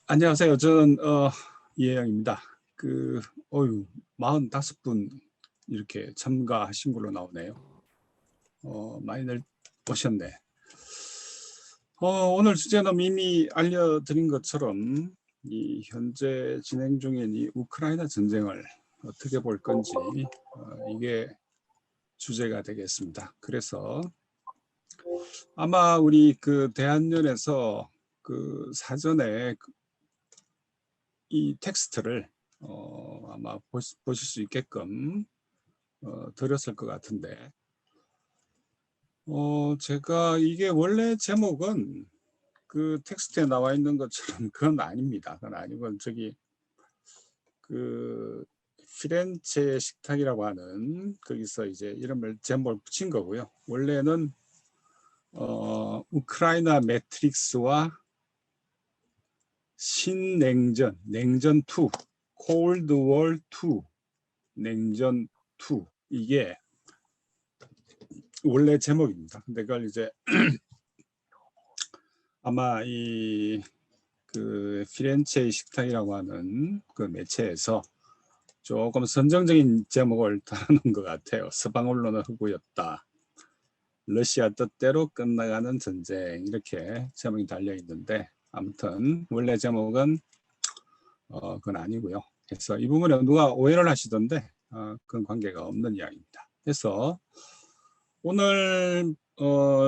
안녕하세요. 저는 이혜영입니다. 45분 이렇게 참가하신 걸로 나오네요. 많이들 오셨네. 오늘 주제는 이미 알려드린 것처럼 이 현재 진행 중인 이 우크라이나 전쟁을 어떻게 볼 건지 이게 주제가 되겠습니다. 그래서 아마 우리 그 대한연에서 그 사전에 이 텍스트를 아마 보실 수 있게끔 드렸을 것 같은데, 제가 이게 원래 제목은 그 텍스트에 나와 있는 것처럼 그건 아닙니다. 그건 아니고 저기 그 피렌체 식탁이라고 하는 거기서 이제 이름을 제목을 붙인 거고요. 원래는 우크라이나 매트릭스와 신냉전, 냉전 2, 콜드 월 2, 냉전 2, 이게 원래 제목입니다. 근데 그걸 이제 아마 이 그 피렌체의 식탁이라고 하는 그 매체에서 조금 선정적인 제목을 다루는 것 같아요. 서방 언론은 흑우였다, 러시아 뜻대로 끝나가는 전쟁, 이렇게 제목이 달려 있는데, 아무튼 원래 제목은 그건 아니고요. 그래서 이 부분에 누가 오해를 하시던데 그건 관계가 없는 이야기입니다. 그래서 오늘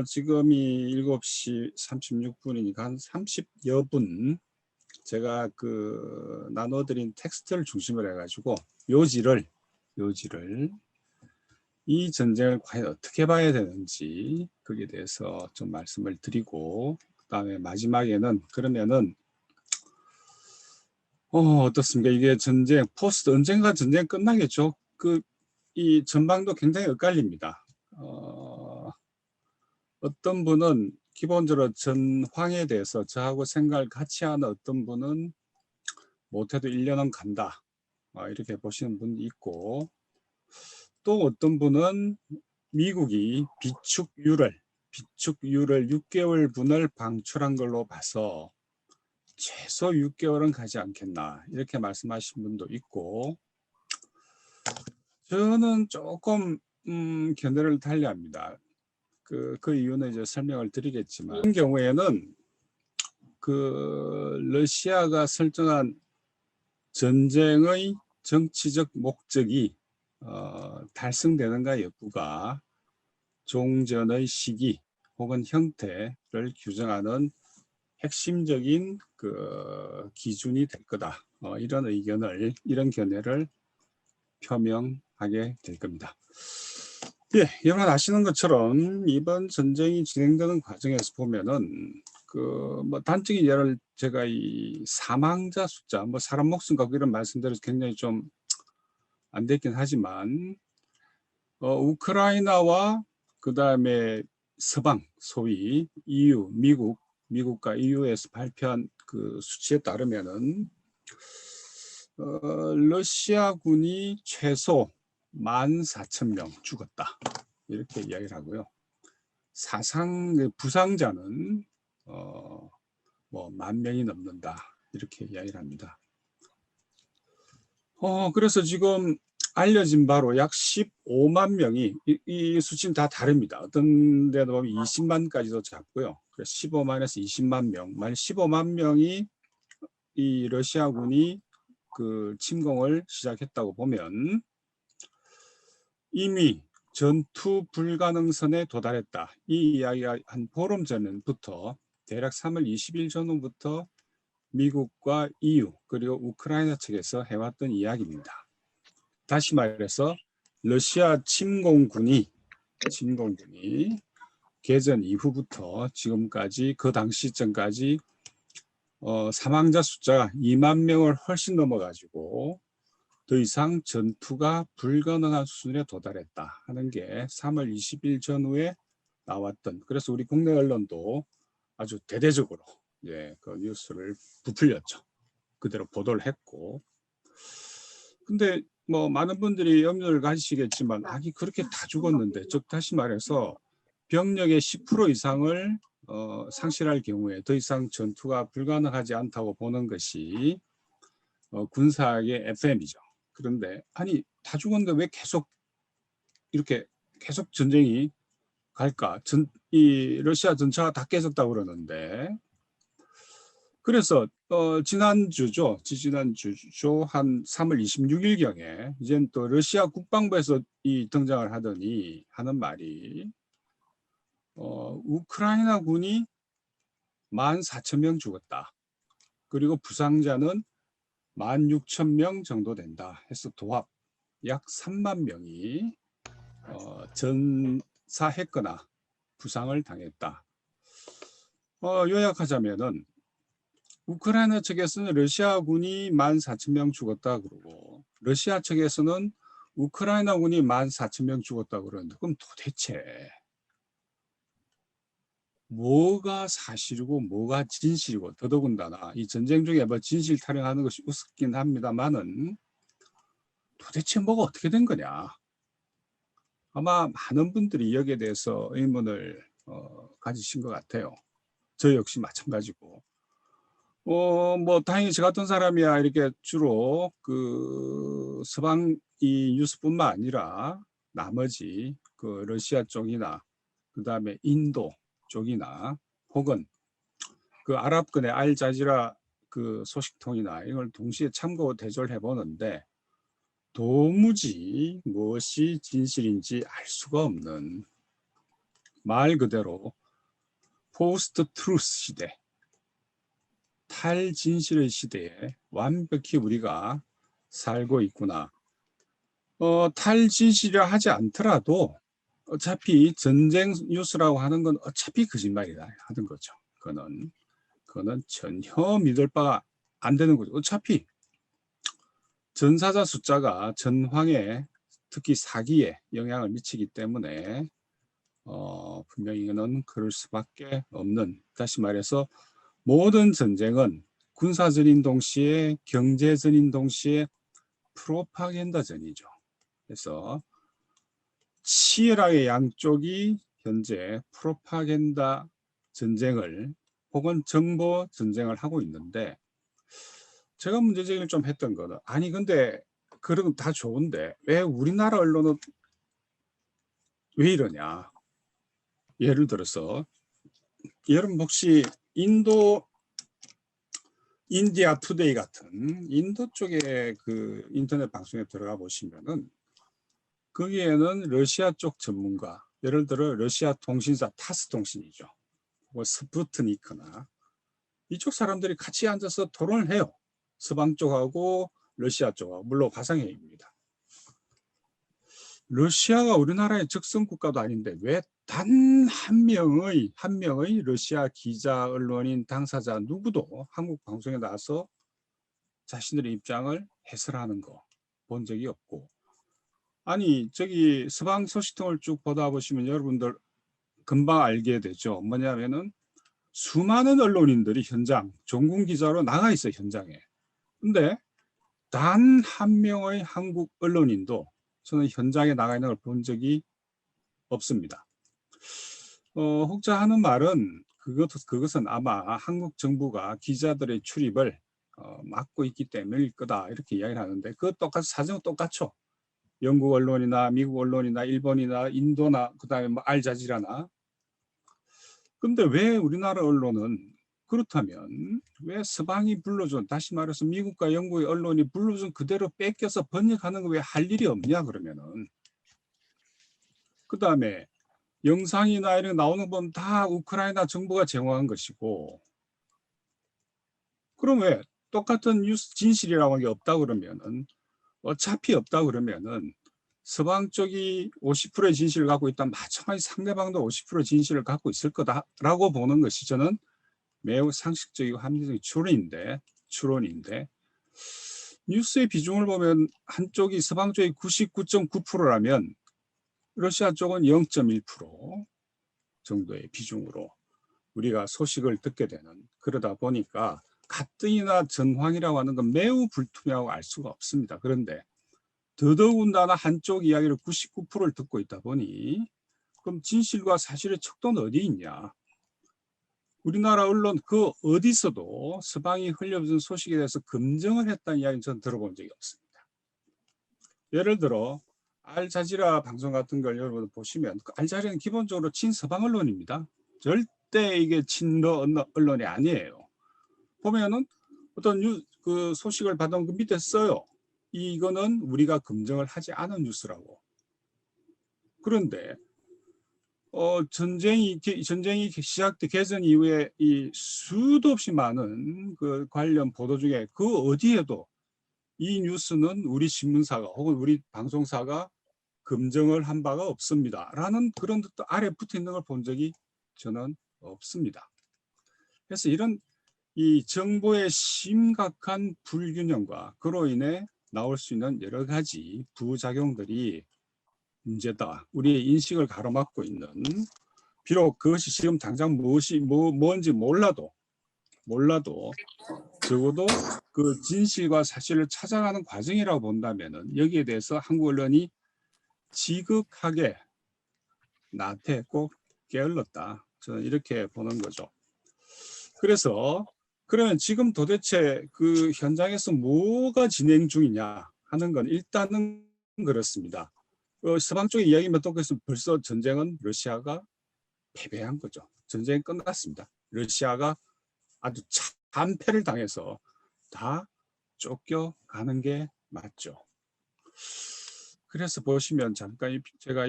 지금이 7시 36분이니까 한 30여 분 제가 그 나눠드린 텍스트를 중심으로 해가지고 요지를 이 전쟁을 과연 어떻게 봐야 되는지 거기에 대해서 좀 말씀을 드리고, 그 다음에 마지막에는 그러면은 어떻습니까? 이게 전쟁 포스트 언젠가 전쟁 끝나겠죠. 이 전망도 굉장히 엇갈립니다. 어떤 분은 기본적으로 전황에 대해서 저하고 생각을 같이 하는 어떤 분은 못해도 1년은 간다, 이렇게 보시는 분이 있고, 또 어떤 분은 미국이 비축유를 6개월 방출한 걸로 봐서 최소 6개월은 가지 않겠나, 이렇게 말씀하신 분도 있고, 저는 조금 견해를 달리합니다. 그 이유는 이제 설명을 드리겠지만, 이런 경우에는 그 러시아가 설정한 전쟁의 정치적 목적이 달성되는가 여부가 종전의 시기 혹은 형태를 규정하는 핵심적인 그 기준이 될 거다, 이런 견해를 표명하게 될 겁니다. 예, 여러분 아시는 것처럼 이번 전쟁이 진행되는 과정에서 보면은 뭐 단적인 예를 제가 이 사망자 숫자, 뭐 사람 목숨 갖고 이런 말씀드려서 굉장히 좀 안 됐긴 하지만, 우크라이나와 그 다음에 서방, 소위 EU, 미국과 EU에서 발표한 그 수치에 따르면은 러시아군이 최소 14,000명 죽었다, 이렇게 이야기를 하고요. 부상자는 뭐 10,000명이 넘는다, 이렇게 이야기를 합니다. 그래서 지금 알려진 바로 약 15만 명이, 이 수치는 다 다릅니다. 어떤 데도 보면 20만까지도 잡고요. 그래서 15만에서 20만 명, 만 15만 명이 이 러시아군이 그 침공을 시작했다고 보면 이미 전투 불가능선에 도달했다, 이 이야기가 한 보름 전부터, 대략 3월 20일 전후부터 미국과 EU 그리고 우크라이나 측에서 해왔던 이야기입니다. 다시 말해서 러시아 침공군이 개전 이후부터 지금까지, 그 당시 시점까지 사망자 숫자가 2만 명을 훨씬 넘어가지고 더 이상 전투가 불가능한 수준에 도달했다 하는 게 3월 20일 전후에 나왔던, 그래서 우리 국내 언론도 아주 대대적으로 그 뉴스를 부풀렸죠. 그대로 보도를 했고, 근데 뭐 많은 분들이 염려를 가지시겠지만, 그렇게 다 죽었는데, 즉 다시 말해서 병력의 10% 이상을 상실할 경우에 더 이상 전투가 불가능하지 않다고 보는 것이 군사의 FM이죠. 그런데 아니 다 죽었는데 왜 계속 이렇게 계속 전쟁이 갈까? 이 러시아 전차가 다 깨졌다고 그러는데, 그래서 지난주죠 한 3월 26일경에 이젠 또 러시아 국방부에서 이 등장을 하더니 하는 말이 우크라이나 군이 14,000명 죽었다. 그리고 부상자는 16,000명 정도 된다 해서 도합 약 3만 명이 전사했거나 부상을 당했다. 요약하자면은 우크라이나 측에서는 러시아군이 14,000명 죽었다 그러고 러시아 측에서는 우크라이나군이 14,000명 죽었다 그러는데 그럼 도대체 뭐가 사실이고 뭐가 진실이고 더더군다나 이 전쟁 중에 뭐 진실 타령하는 것이 우습긴 합니다만은 도대체 뭐가 어떻게 된 거냐. 아마 많은 분들이 여기에 대해서 의문을 가지신 것 같아요. 저 역시 마찬가지고. 뭐 다행히 저 같은 사람이야 이렇게 주로 그 서방 이 뉴스뿐만 아니라 나머지 그 러시아 쪽이나 그 다음에 인도 쪽이나 혹은 그 아랍권의 알자지라 그 소식통이나 이걸 동시에 참고 대조를 해보는데 도무지 무엇이 진실인지 알 수가 없는 말 그대로 포스트 트루스 시대, 탈진실의 시대에 완벽히 우리가 살고 있구나. 탈진실이라 하지 않더라도 어차피 전쟁 뉴스라고 하는 건 어차피 거짓말이다 하는 거죠. 그거는 전혀 믿을 바가 안 되는 거죠. 어차피 전사자 숫자가 전황에 특히 사기에 영향을 미치기 때문에 분명히 이거는 그럴 수밖에 없는, 다시 말해서 모든 전쟁은 군사전인 동시에 경제전인 동시에 프로파간다전이죠. 그래서 치열하게 양쪽이 현재 프로파간다 전쟁을 혹은 정보 전쟁을 하고 있는데 제가 문제제기를 좀 했던 거는 아니 근데 그런 건 다 좋은데 왜 우리나라 언론은 왜 이러냐. 예를 들어서 여러분 혹시 인디아 투데이 같은 인도 쪽의 그 인터넷 방송에 들어가 보시면은 거기에는 러시아 쪽 전문가, 예를 들어 러시아 통신사 타스 통신이죠. 뭐 스푸트니크나 이쪽 사람들이 같이 앉아서 토론을 해요. 서방 쪽하고 러시아 쪽하고, 물론 화상회의입니다. 러시아가 우리나라의 적성 국가도 아닌데 왜 단 한 명의 러시아 기자, 언론인, 당사자 누구도 한국 방송에 나와서 자신들의 입장을 해설하는 거 본 적이 없고, 아니 저기 서방 소식통을 쭉 보다 보시면 여러분들 금방 알게 되죠. 뭐냐면은 수많은 언론인들이 현장 종군 기자로 나가 있어요, 현장에. 근데 단 한 명의 한국 언론인도 저는 현장에 나가 있는 걸 본 적이 없습니다. 혹자 하는 말은 그것은 아마 한국 정부가 기자들의 출입을 막고 있기 때문일 거다 이렇게 이야기를 하는데 그 똑같이 사정은 똑같죠. 영국 언론이나 미국 언론이나 일본이나 인도나 그다음에 뭐 알자지라나. 근데 왜 우리나라 언론은 그렇다면 왜 서방이 불러준, 다시 말해서 미국과 영국의 언론이 불러준 그대로 뺏겨서 번역하는 거 왜 할 일이 없냐 그러면은. 그다음에 영상이나 이런 나오는 거 보면 다 우크라이나 정부가 제공한 것이고, 그럼 왜 똑같은 뉴스 진실이라고 하는 게 없다 그러면은, 어차피 없다 그러면은 서방 쪽이 50%의 진실을 갖고 있다면 마찬가지 상대방도 50% 진실을 갖고 있을 거다라고 보는 것이 저는 매우 상식적이고 합리적인 추론인데 뉴스의 비중을 보면 한쪽이 서방 쪽이 99.9%라면 러시아 쪽은 0.1% 정도의 비중으로 우리가 소식을 듣게 되는, 그러다 보니까 가뜩이나 전황이라고 하는 건 매우 불투명하고 알 수가 없습니다. 그런데 더더군다나 한쪽 이야기를 99%를 듣고 있다 보니 그럼 진실과 사실의 척도는 어디 있냐. 우리나라 언론 그 어디서도 서방이 흘려준 소식에 대해서 검증을 했다는 이야기는 저는 들어본 적이 없습니다. 예를 들어 알자지라 방송 같은 걸 여러분 보시면 그 알자지라는 기본적으로 친서방 언론입니다. 절대 이게 친러 언론이 아니에요. 보면은 어떤 그 소식을 받은 그 밑에 써요. 이거는 우리가 검증을 하지 않은 뉴스라고. 그런데 전쟁이 시작돼 개전 이후에 이 수도 없이 많은 그 관련 보도 중에 그 어디에도 이 뉴스는 우리 신문사가 혹은 우리 방송사가 검증을 한 바가 없습니다. 라는 그런 뜻도 아래 붙어 있는 걸 본 적이 저는 없습니다. 그래서 이런 이 정보의 심각한 불균형과 그로 인해 나올 수 있는 여러 가지 부작용들이 문제다. 우리의 인식을 가로막고 있는, 비록 그것이 지금 당장 뭔지 몰라도 적어도 그 진실과 사실을 찾아가는 과정이라고 본다면은 여기에 대해서 한국 언론이 지극하게 나태했고 게을렀다. 저는 이렇게 보는 거죠. 그래서 그러면 지금 도대체 그 현장에서 뭐가 진행 중이냐 하는 건 일단은 그렇습니다. 서방 쪽의 이야기만 듣고 벌써 전쟁은 러시아가 패배한 거죠. 전쟁이 끝났습니다. 러시아가 아주 참패를 당해서 다 쫓겨가는 게 맞죠. 그래서 보시면 잠깐 제가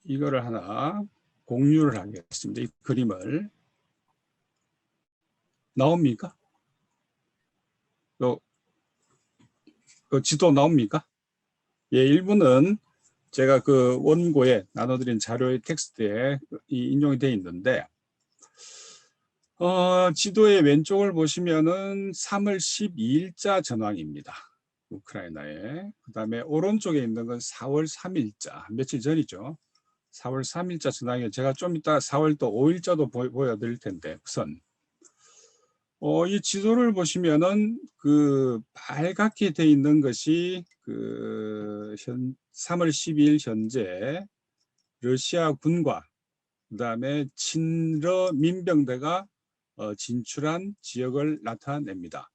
이거를 하나 공유를 하겠습니다. 이 그림을 나옵니까? 지도 나옵니까? 예, 일부는 제가 그 원고에 나눠드린 자료의 텍스트에 인용이 되어 있는데 지도의 왼쪽을 보시면은 3월 12일자 전황입니다. 우크라이나에. 그 다음에 오른쪽에 있는 건 4월 3일자, 며칠 전이죠. 4월 3일자 전황에 제가 좀 이따 4월 또 5일자도 보여드릴 텐데 우선 이 지도를 보시면은 그 빨갛게 돼 있는 것이 그 3월 12일 현재 러시아 군과 그다음에 친러 민병대가 진출한 지역을 나타냅니다.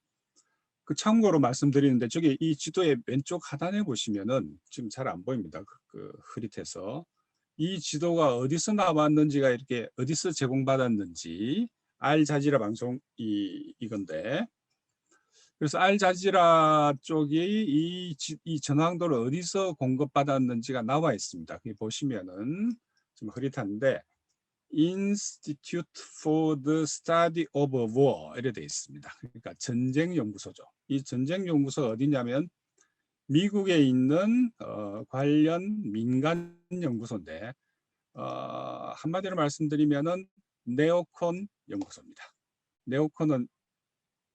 그 참고로 말씀드리는데 저기 이 지도의 왼쪽 하단에 보시면은 지금 잘 안 보입니다. 그 흐릿해서 이 지도가 어디서 나왔는지가 이렇게 어디서 제공받았는지 알자지라 방송 이건데 그래서 알자지라 쪽이 이 전황도를 어디서 공급받았는지가 나와 있습니다. 여기 보시면은 좀 흐릿한데 Institute for the Study of War 이렇게 되어 있습니다. 그러니까 전쟁연구소죠. 이 전쟁연구소가 어디냐면 미국에 있는 관련 민간 연구소인데 한마디로 말씀드리면은 네오콘 연구소입니다. 네오콘은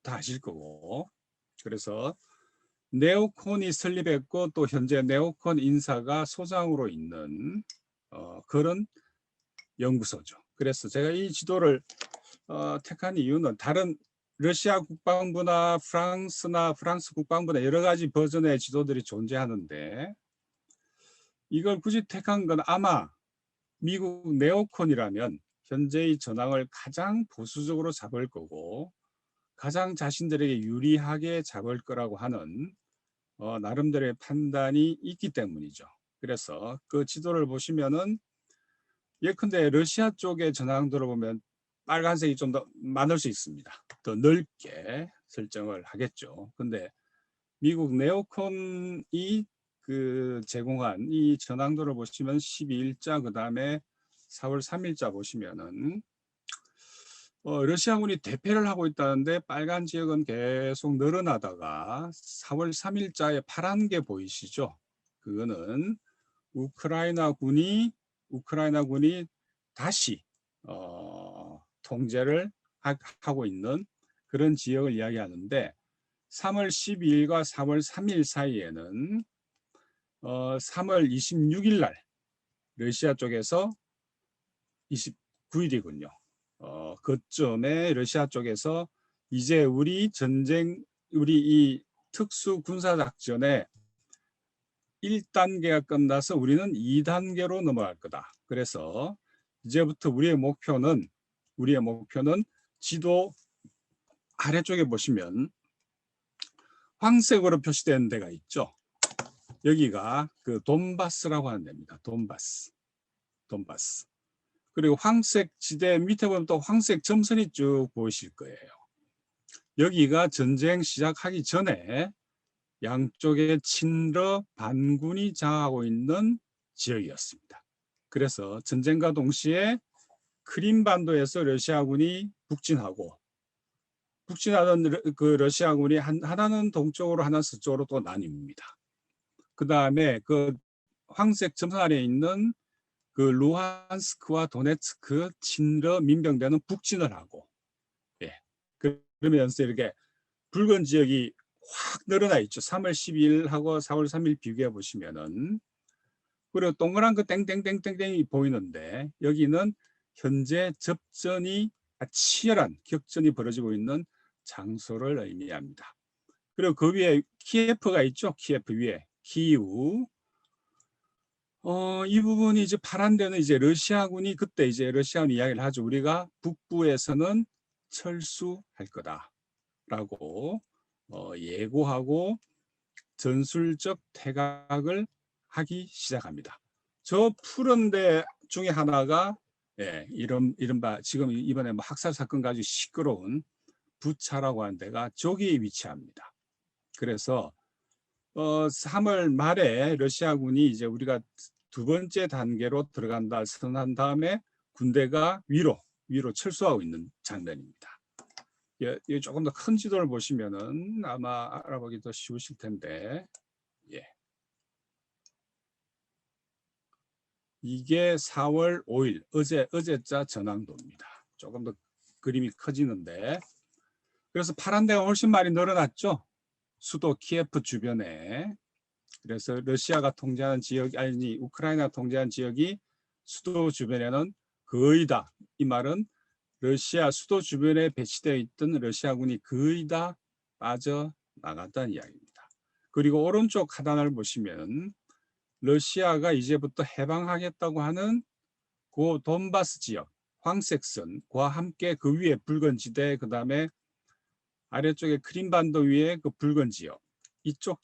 다 아실 거고 그래서 네오콘이 설립했고 또 현재 네오콘 인사가 소장으로 있는 그런 연구소죠. 그래서 제가 이 지도를 택한 이유는 다른 러시아 국방부나 프랑스 국방부나 여러 가지 버전의 지도들이 존재하는데 이걸 굳이 택한 건 아마 미국 네오콘이라면 현재의 전황을 가장 보수적으로 잡을 거고 가장 자신들에게 유리하게 잡을 거라고 하는 나름대로의 판단이 있기 때문이죠. 그래서 그 지도를 보시면은 예컨대 러시아 쪽의 전황도를 보면 빨간색이 좀 더 많을 수 있습니다. 더 넓게 설정을 하겠죠. 근데 미국 네오콘이 그 제공한 이 전황도를 보시면 12일자 그 다음에 4월 3일자 보시면은 러시아군이 대패를 하고 있다는데 빨간 지역은 계속 늘어나다가 4월 3일자에 파란 게 보이시죠? 그거는 우크라이나 군이 다시 통제를 하고 있는 그런 지역을 이야기하는데 3월 12일과 4월 3일 사이에는 3월 26일 날 러시아 쪽에서 29일이군요. 그쯤에 러시아 쪽에서 이제 우리 이 특수 군사작전의 1단계가 끝나서 우리는 2단계로 넘어갈 거다. 그래서 이제부터 우리의 목표는 지도 아래쪽에 보시면 황색으로 표시된 데가 있죠. 여기가 그 돈바스라고 하는 데입니다. 돈바스. 그리고 황색 지대 밑에 보면 또 황색 점선이 쭉 보이실 거예요. 여기가 전쟁 시작하기 전에 양쪽에 친러 반군이 장악하고 있는 지역이었습니다. 그래서 전쟁과 동시에 크림반도에서 러시아군이 북진하던 그 러시아군이 하나는 동쪽으로 하나는 서쪽으로 또 나뉩니다. 그 다음에 그 황색 점선 아래에 있는 그 루한스크와 도네츠크 친러 민병대는 북진을 하고, 예. 그러면서 이렇게 붉은 지역이 확 늘어나 있죠. 3월 12일하고 4월 3일 비교해 보시면은. 그리고 동그란 그 땡땡땡땡땡이 보이는데 여기는 현재 접전이 치열한 격전이 벌어지고 있는 장소를 의미합니다. 그리고 그 위에 키예프가 있죠. 키예프 위에 키이우. 이 부분이 이제 파란 데는 이제 러시아군이 그때 이제 러시아군 이야기를 하죠. 우리가 북부에서는 철수할 거다라고 예고하고 전술적 퇴각을 하기 시작합니다. 저 푸른 데 중에 하나가 이른바 지금 이번에 뭐 학살 사건 가지고 시끄러운 부차라고 하는 데가 저기에 위치합니다. 그래서 3월 말에 러시아군이 이제 우리가 두 번째 단계로 들어간다 선언한 다음에 군대가 위로 철수하고 있는 장면입니다. 조금 더 큰 지도를 보시면은 아마 알아보기 더 쉬우실 텐데, 이게 4월 5일 어제자 전황도입니다. 조금 더 그림이 커지는데, 그래서 파란 데가 훨씬 많이 늘어났죠. 수도 키예프 주변에. 그래서 러시아가 통제하는 지역, 아니 우크라이나가 통제하는 지역이 수도 주변에는 거의 다, 이 말은 러시아 수도 주변에 배치되어 있던 러시아군이 거의 다 빠져나갔다는 이야기입니다. 그리고 오른쪽 하단을 보시면 러시아가 이제부터 해방하겠다고 하는 그 돈바스 지역, 황색선과 함께 그 위에 붉은 지대, 그 다음에 아래쪽에 크림반도 위에 그 붉은 지역, 이쪽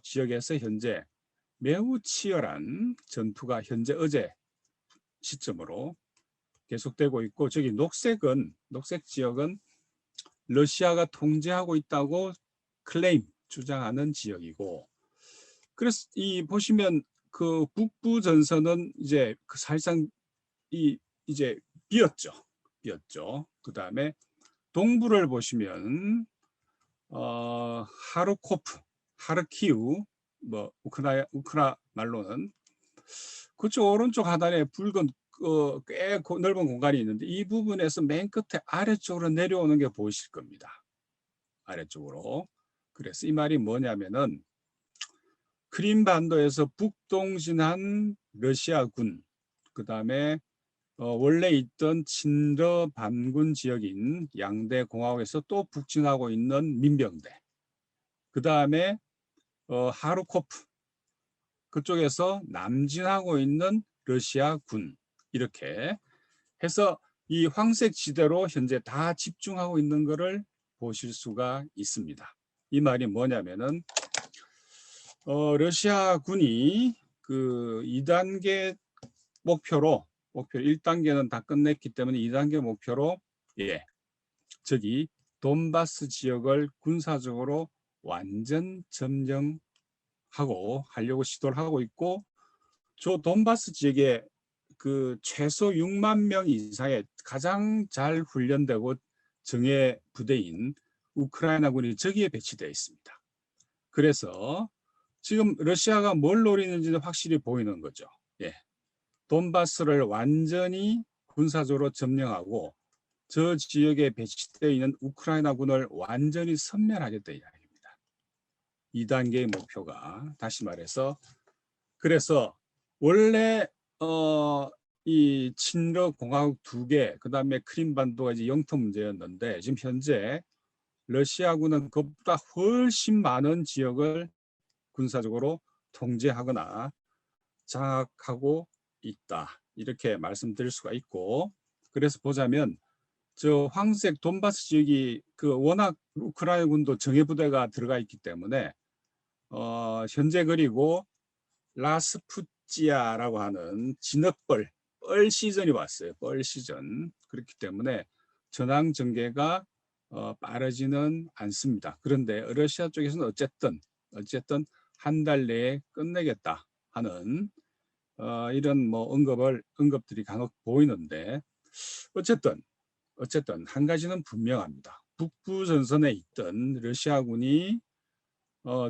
지역에서 현재 매우 치열한 전투가 현재 어제 시점으로 계속되고 있고, 저기 녹색 지역은 러시아가 통제하고 있다고 주장하는 지역이고, 그래서 이 보시면 그 북부 전선은 이제 그 사실상 이제 비었죠. 그 다음에 동부를 보시면 하르키우, 뭐 우크라 말로는 그쪽 오른쪽 하단에 붉은 꽤 넓은 공간이 있는데, 이 부분에서 맨 끝에 아래쪽으로 내려오는 게 보이실 겁니다. 아래쪽으로. 그래서 이 말이 뭐냐면은 크림반도에서 북동진한 러시아군, 그 다음에 원래 있던 친러 반군 지역인 양대 공화국에서 또 북진하고 있는 민병대, 그 다음에 하르코프 그쪽에서 남진하고 있는 러시아군, 이렇게 해서 이 황색 지대로 현재 다 집중하고 있는 것을 보실 수가 있습니다. 이 말이 뭐냐면은 러시아군이 그 2단계 목표로 1단계는 다 끝냈기 때문에 2단계 목표로 저기 돈바스 지역을 군사적으로 완전 점령하고 하려고 시도를 하고 있고, 저 돈바스 지역에 그 최소 6만 명 이상의 가장 잘 훈련되고 정예 부대인 우크라이나군이 저기에 배치되어 있습니다. 그래서 지금 러시아가 뭘 노리는지는 확실히 보이는 거죠. 돈바스를 완전히 군사적으로 점령하고 저 지역에 배치되어 있는 우크라이나군을 완전히 섬멸하겠다는 이야기입니다. 2단계의 목표가, 다시 말해서, 그래서 원래 이 친러 공화국 2개, 그 다음에 크림반도가 이제 영토 문제였는데, 지금 현재 러시아군은 그보다 훨씬 많은 지역을 군사적으로 통제하거나 장악하고 있다, 이렇게 말씀드릴 수가 있고, 그래서 보자면 저 황색 돈바스 지역이 그 워낙 우크라이나군도 정예부대가 들어가 있기 때문에 현재 그리고 라스푸찌아라고 하는 진흙벌 뻘 시즌이 왔어요. 뻘 시즌. 그렇기 때문에 전황 전개가 빠르지는 않습니다. 그런데 러시아 쪽에서는 어쨌든 한 달 내에 끝내겠다 하는 이런 뭐 언급들이 간혹 보이는데 어쨌든 한 가지는 분명합니다. 북부 전선에 있던 러시아군이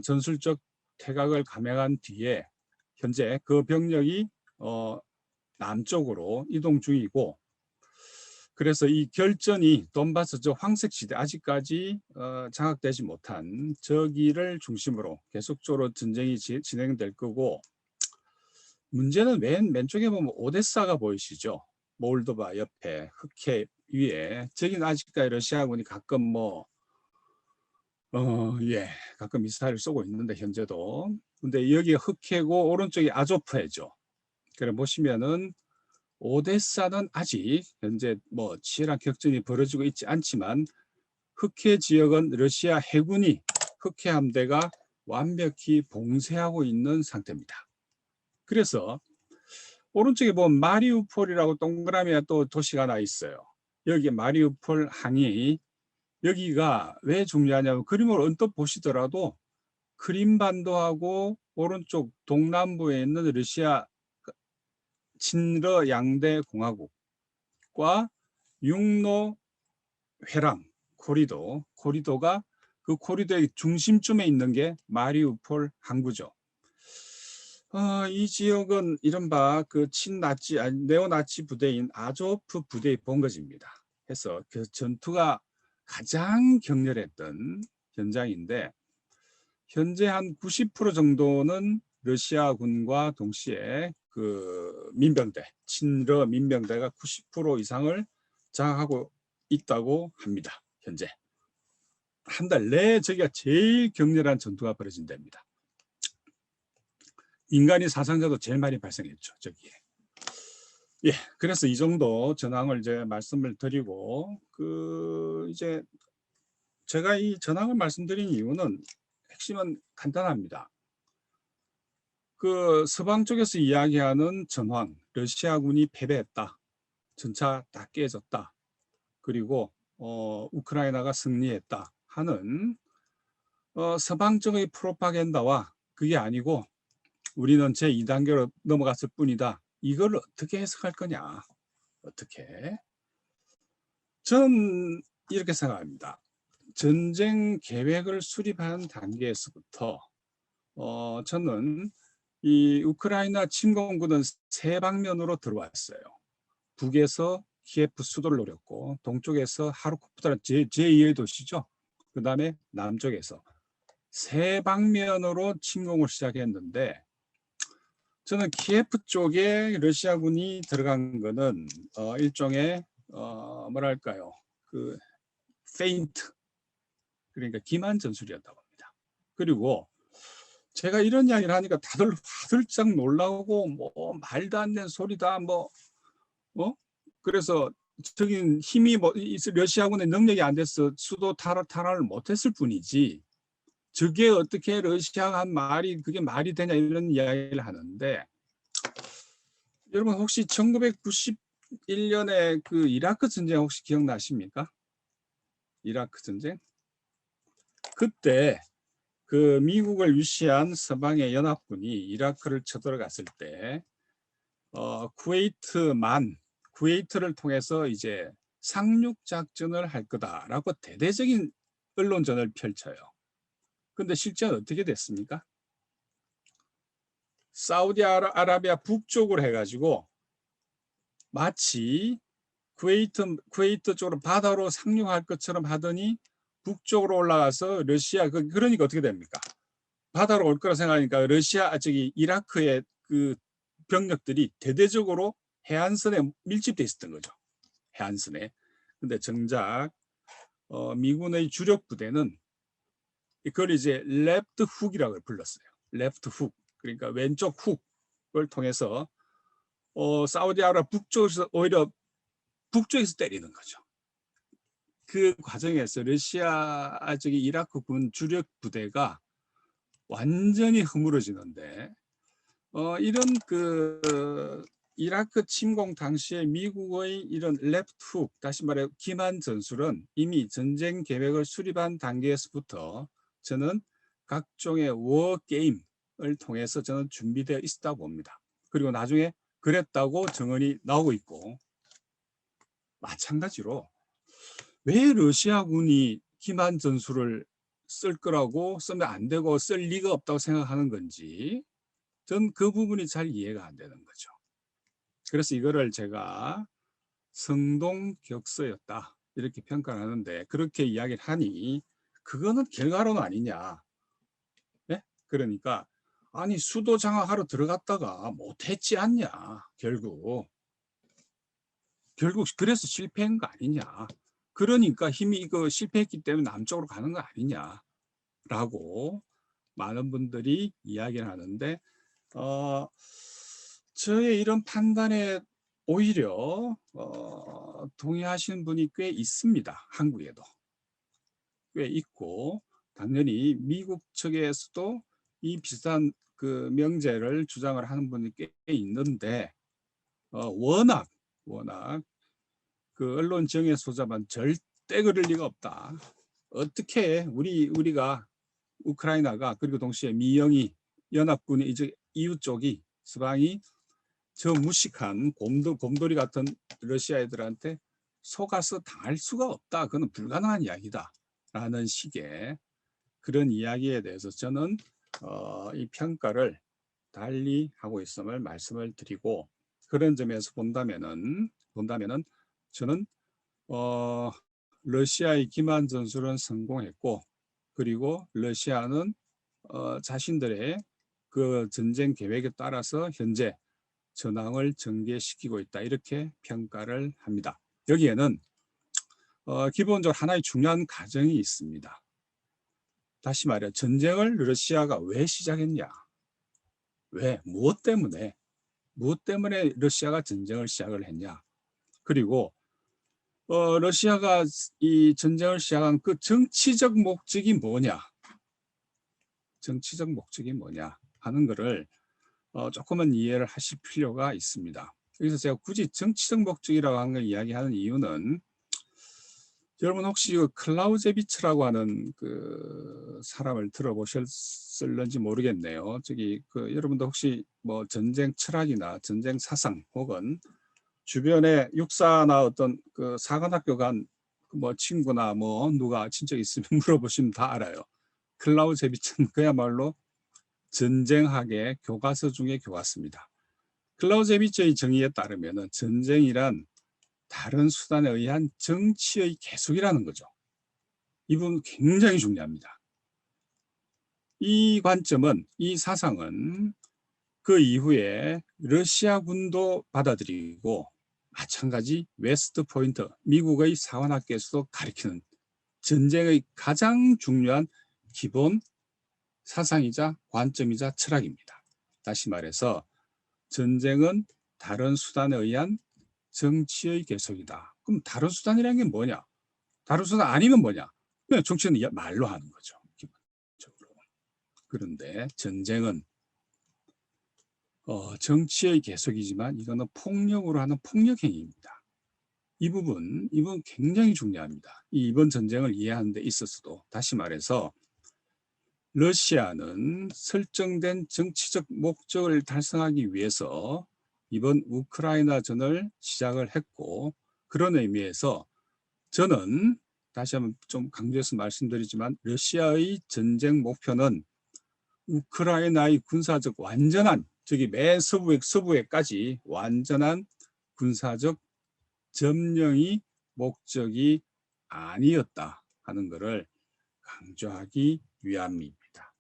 전술적 태각을 감행한 뒤에 현재 그 병력이 남쪽으로 이동 중이고, 그래서 이 결전이 돈바스 저 황색지대 아직까지 장악되지 못한 저기를 중심으로 계속적으로 전쟁이 진행될 거고, 문제는 맨 쪽에 보면 오데사가 보이시죠? 몰도바 옆에 흑해 위에 저기는 아직까지 러시아군이 가끔 가끔 미사일을 쏘고 있는데 현재도. 근데 여기 흑해고 오른쪽이 아조프해죠. 그래 보시면은 오데사는 아직 현재 뭐 치열한 격전이 벌어지고 있지 않지만 흑해 지역은 러시아 해군이 흑해 함대가 완벽히 봉쇄하고 있는 상태입니다. 그래서 오른쪽에 보면 마리우폴이라고 동그라미가 또 도시가 하나 있어요. 여기 마리우폴 항이 여기가 왜 중요하냐면 그림을 언뜻 보시더라도 크림반도하고 오른쪽 동남부에 있는 러시아 친러 양대 공화국과 육로 회랑 코리도가 그 코리도의 중심쯤에 있는 게 마리우폴 항구죠. 이 지역은 이른바 그 네오나치 부대인 아조프 부대의 본거지입니다. 해서 그 전투가 가장 격렬했던 현장인데 현재 한 90% 정도는 러시아군과 동시에 그 친러 민병대가 90% 이상을 장악하고 있다고 합니다. 현재 한 달 내에 저기가 제일 격렬한 전투가 벌어진답니다. 인간이 사상자도 제일 많이 발생했죠, 저기에. 예, 그래서 이 정도 전황을 이제 말씀을 드리고 이제 제가 이 전황을 말씀드린 이유는 핵심은 간단합니다. 그 서방 쪽에서 이야기하는 전황, 러시아군이 패배했다, 전차 다 깨졌다, 그리고 우크라이나가 승리했다 하는 서방 쪽의 프로파간다와 그게 아니고 우리는 제2단계로 넘어갔을 뿐이다. 이걸 어떻게 해석할 거냐? 어떻게? 저는 이렇게 생각합니다. 전쟁 계획을 수립하는 단계에서부터 저는 이 우크라이나 침공군은 세 방면으로 들어왔어요. 북에서 키예프 수도를 노렸고 동쪽에서 하르코프라는 제2의 도시죠. 그 다음에 남쪽에서 세 방면으로 침공을 시작했는데 저는 키예프 쪽에 러시아군이 들어간 거는 일종의 뭐랄까요, 그 페인트, 그러니까 기만 전술이었다고 합니다. 그리고 제가 이런 이야기를 하니까 다들 화들짝 놀라고 뭐 말도 안 되는 소리다 그래서 저긴 힘이 러시아군의 능력이 안 돼서 수도 탈환을 못했을 뿐이지 저게 어떻게 러시아가 한 말이 그게 말이 되냐 이런 이야기를 하는데, 여러분 혹시 1991년에 그 이라크 전쟁 혹시 기억나십니까? 이라크 전쟁? 그때 그 미국을 위시한 서방의 연합군이 이라크를 쳐들어갔을 때 쿠웨이트를 통해서 이제 상륙 작전을 할 거다라고 대대적인 언론전을 펼쳐요. 근데 실제는 어떻게 됐습니까? 사우디아라비아 북쪽으로 해가지고 마치 쿠웨이트 쪽으로 바다로 상륙할 것처럼 하더니 북쪽으로 올라가서 러시아 그러니까 어떻게 됩니까? 바다로 올 거라 생각하니까 이라크의 그 병력들이 대대적으로 해안선에 밀집돼 있었던 거죠. 해안선에. 근데 정작 미군의 주력 부대는 그걸 이제 레프트 훅이라고 불렀어요. 레프트 훅. 그러니까 왼쪽 훅을 통해서 사우디아라비아 북쪽에서 오히려 북쪽에서 때리는 거죠. 그 과정에서 러시아 저기 이라크군 주력 부대가 완전히 허물어지는데 이런 그 이라크 침공 당시에 미국의 이런 레프트 훅, 다시 말해 기만 전술은 이미 전쟁 계획을 수립한 단계에서부터 저는 각종의 워 게임을 통해서 저는 준비되어 있었다고 봅니다. 그리고 나중에 그랬다고 증언이 나오고 있고, 마찬가지로 왜 러시아군이 기만 전술을 쓸 거라고 쓰면 안 되고 쓸 리가 없다고 생각하는 건지 전 그 부분이 잘 이해가 안 되는 거죠. 그래서 이거를 제가 성동격서였다 이렇게 평가를 하는데, 그렇게 이야기를 하니 그거는 결과론 아니냐. 네? 그러니까 아니 수도 장악하러 들어갔다가 못했지 않냐. 결국 그래서 실패한 거 아니냐. 그러니까 힘이 이거 실패했기 때문에 남쪽으로 가는 거 아니냐라고 많은 분들이 이야기를 하는데, 저의 이런 판단에 오히려 동의하시는 분이 꽤 있습니다. 한국에도 꽤 있고, 당연히 미국 측에서도 이 비슷한 그 명제를 주장을 하는 분이 꽤 있는데, 워낙 그 언론 정의 소자만 절대 그럴 리가 없다. 어떻게 우리가 우크라이나가, 그리고 동시에 미영이 연합군이 이제 이웃 쪽이 서방이 저 무식한 곰돌이 같은 러시아 애들한테 속아서 당할 수가 없다. 그건 불가능한 이야기다. 라는 식의 그런 이야기에 대해서 저는 이 평가를 달리 하고 있음을 말씀을 드리고, 그런 점에서 본다면은 저는 러시아의 기만 전술은 성공했고, 그리고 러시아는 자신들의 그 전쟁 계획에 따라서 현재 전황을 전개시키고 있다. 이렇게 평가를 합니다. 여기에는 기본적으로 하나의 중요한 가정이 있습니다. 다시 말해 전쟁을 러시아가 왜 시작했냐? 왜? 무엇 때문에 러시아가 전쟁을 시작을 했냐? 그리고 러시아가 이 전쟁을 시작한 그 정치적 목적이 뭐냐? 정치적 목적이 뭐냐 하는 것을 조금은 이해를 하실 필요가 있습니다. 여기서 제가 굳이 정치적 목적이라고 하는 걸 이야기하는 이유는, 여러분 혹시 클라우제비츠라고 하는 그 사람을 들어보셨을는지 모르겠네요. 여러분도 혹시 뭐 전쟁 철학이나 전쟁 사상, 혹은 주변에 육사나 어떤 그 사관학교 간 뭐 친구나 뭐 누가 친척 있으면 물어보시면 다 알아요. 클라우제비츠는 그야말로 전쟁학의 교과서 중의 교과서입니다. 클라우제비츠의 정의에 따르면 전쟁이란 다른 수단에 의한 정치의 계속이라는 거죠. 이 부분 굉장히 중요합니다. 이 관점은, 이 사상은 그 이후에 러시아군도 받아들이고, 마찬가지 웨스트 포인트, 미국의 사관학계에서도 가리키는 전쟁의 가장 중요한 기본 사상이자 관점이자 철학입니다. 다시 말해서 전쟁은 다른 수단에 의한 정치의 계속이다. 그럼 다른 수단이라는 게 뭐냐? 다른 수단 아니면 뭐냐? 그냥 정치는 말로 하는 거죠, 기본적으로. 그런데 전쟁은 정치의 계속이지만 이거는 폭력으로 하는 폭력행위입니다. 이 부분 굉장히 중요합니다. 이번 전쟁을 이해하는 데 있어서도. 다시 말해서 러시아는 설정된 정치적 목적을 달성하기 위해서 이번 우크라이나전을 시작을 했고, 그런 의미에서 저는 다시 한번 좀 강조해서 말씀드리지만, 러시아의 전쟁 목표는 우크라이나의 군사적 완전한, 저기 맨 서부에까지 완전한 군사적 점령이 목적이 아니었다 하는 것을 강조하기 위함입니다.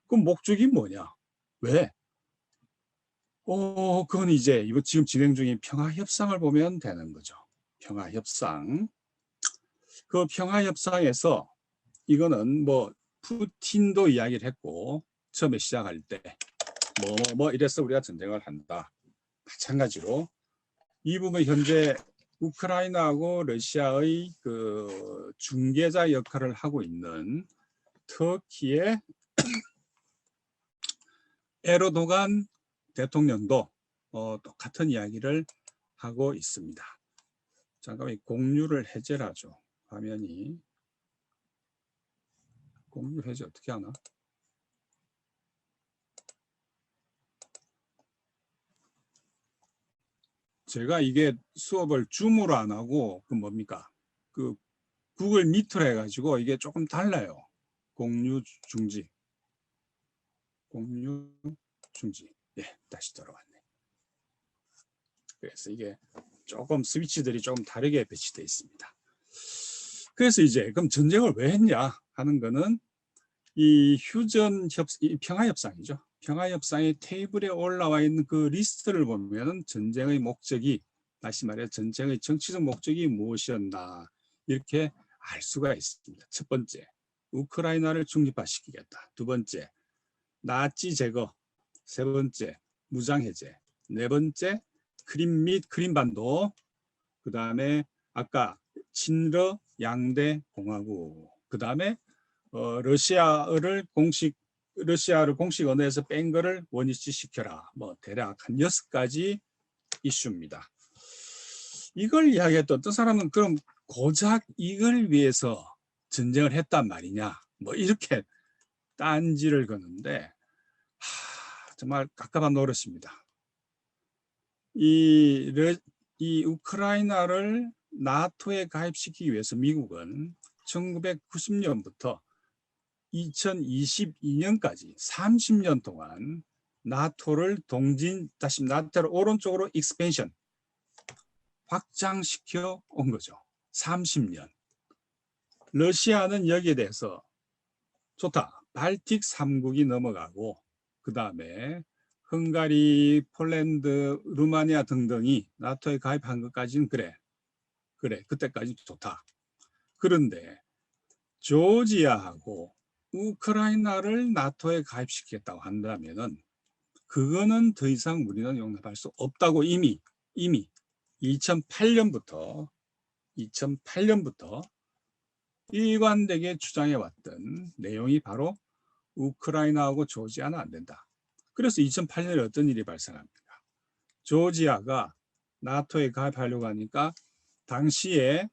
그럼 목적이 뭐냐? 왜? 그건 이제 이거 지금 진행 중인 평화협상을 보면 되는 거죠. 평화협상. 그 평화협상에서 이거는 뭐 푸틴도 이야기를 했고, 처음에 시작할 때 이래서 우리가 전쟁을 한다. 마찬가지로 이 부분 현재 우크라이나하고 러시아의 그 중개자 역할을 하고 있는 터키의 에르도간 대통령도 똑같은 이야기를 하고 있습니다. 잠깐만 공유를 해제를 하죠. 화면이 공유 해제 어떻게 하나? 제가 이게 수업을 줌으로 안 하고 그 뭡니까? 그 구글 미트로 해가지고 이게 조금 달라요. 공유 중지. 공유 중지. 예, 다시 들어왔네. 그래서 이게 조금 스위치들이 조금 다르게 배치되어 있습니다. 그래서 이제 그럼 전쟁을 왜 했냐 하는 거는 이 평화협상이죠. 평화협상의 테이블에 올라와 있는 그 리스트를 보면 전쟁의 목적이, 다시 말해 전쟁의 정치적 목적이 무엇이었나 이렇게 알 수가 있습니다. 첫 번째, 우크라이나를 중립화시키겠다. 두 번째, 나치 제거. 세 번째, 무장해제. 네 번째, 크림 및 크림반도. 그 다음에 아까 친러 양대 공화국. 그 다음에 러시아를 공식 언어에서 뺀 거를 원위치 시켜라. 뭐 대략 한 6가지 이슈입니다. 이걸 이야기했던 어떤 사람은 그럼 고작 이걸 위해서 전쟁을 했단 말이냐. 뭐 이렇게 딴지를 거는데 정말 깝깝한 노릇입니다. 이 우크라이나를 나토에 가입시키기 위해서 미국은 1990년부터 2022년까지 30년 동안 나토를 나토를 오른쪽으로 익스펜션 확장시켜 온 거죠. 30년. 러시아는 여기에 대해서 좋다. 발틱 3국이 넘어가고 그 다음에 헝가리, 폴란드, 루마니아 등등이 나토에 가입한 것까지는 그래 그때까지 좋다. 그런데 조지아하고 우크라이나를 나토에 가입시키겠다고 한다면은 그거는 더 이상 우리는 용납할 수 없다고 이미 2008년부터 일관되게 주장해왔던 내용이 바로 우크라이나하고 조지아는 안 된다. 그래서 2008년에 어떤 일이 발생합니까? 조지아가 나토에 가입하려고 하니까 당시에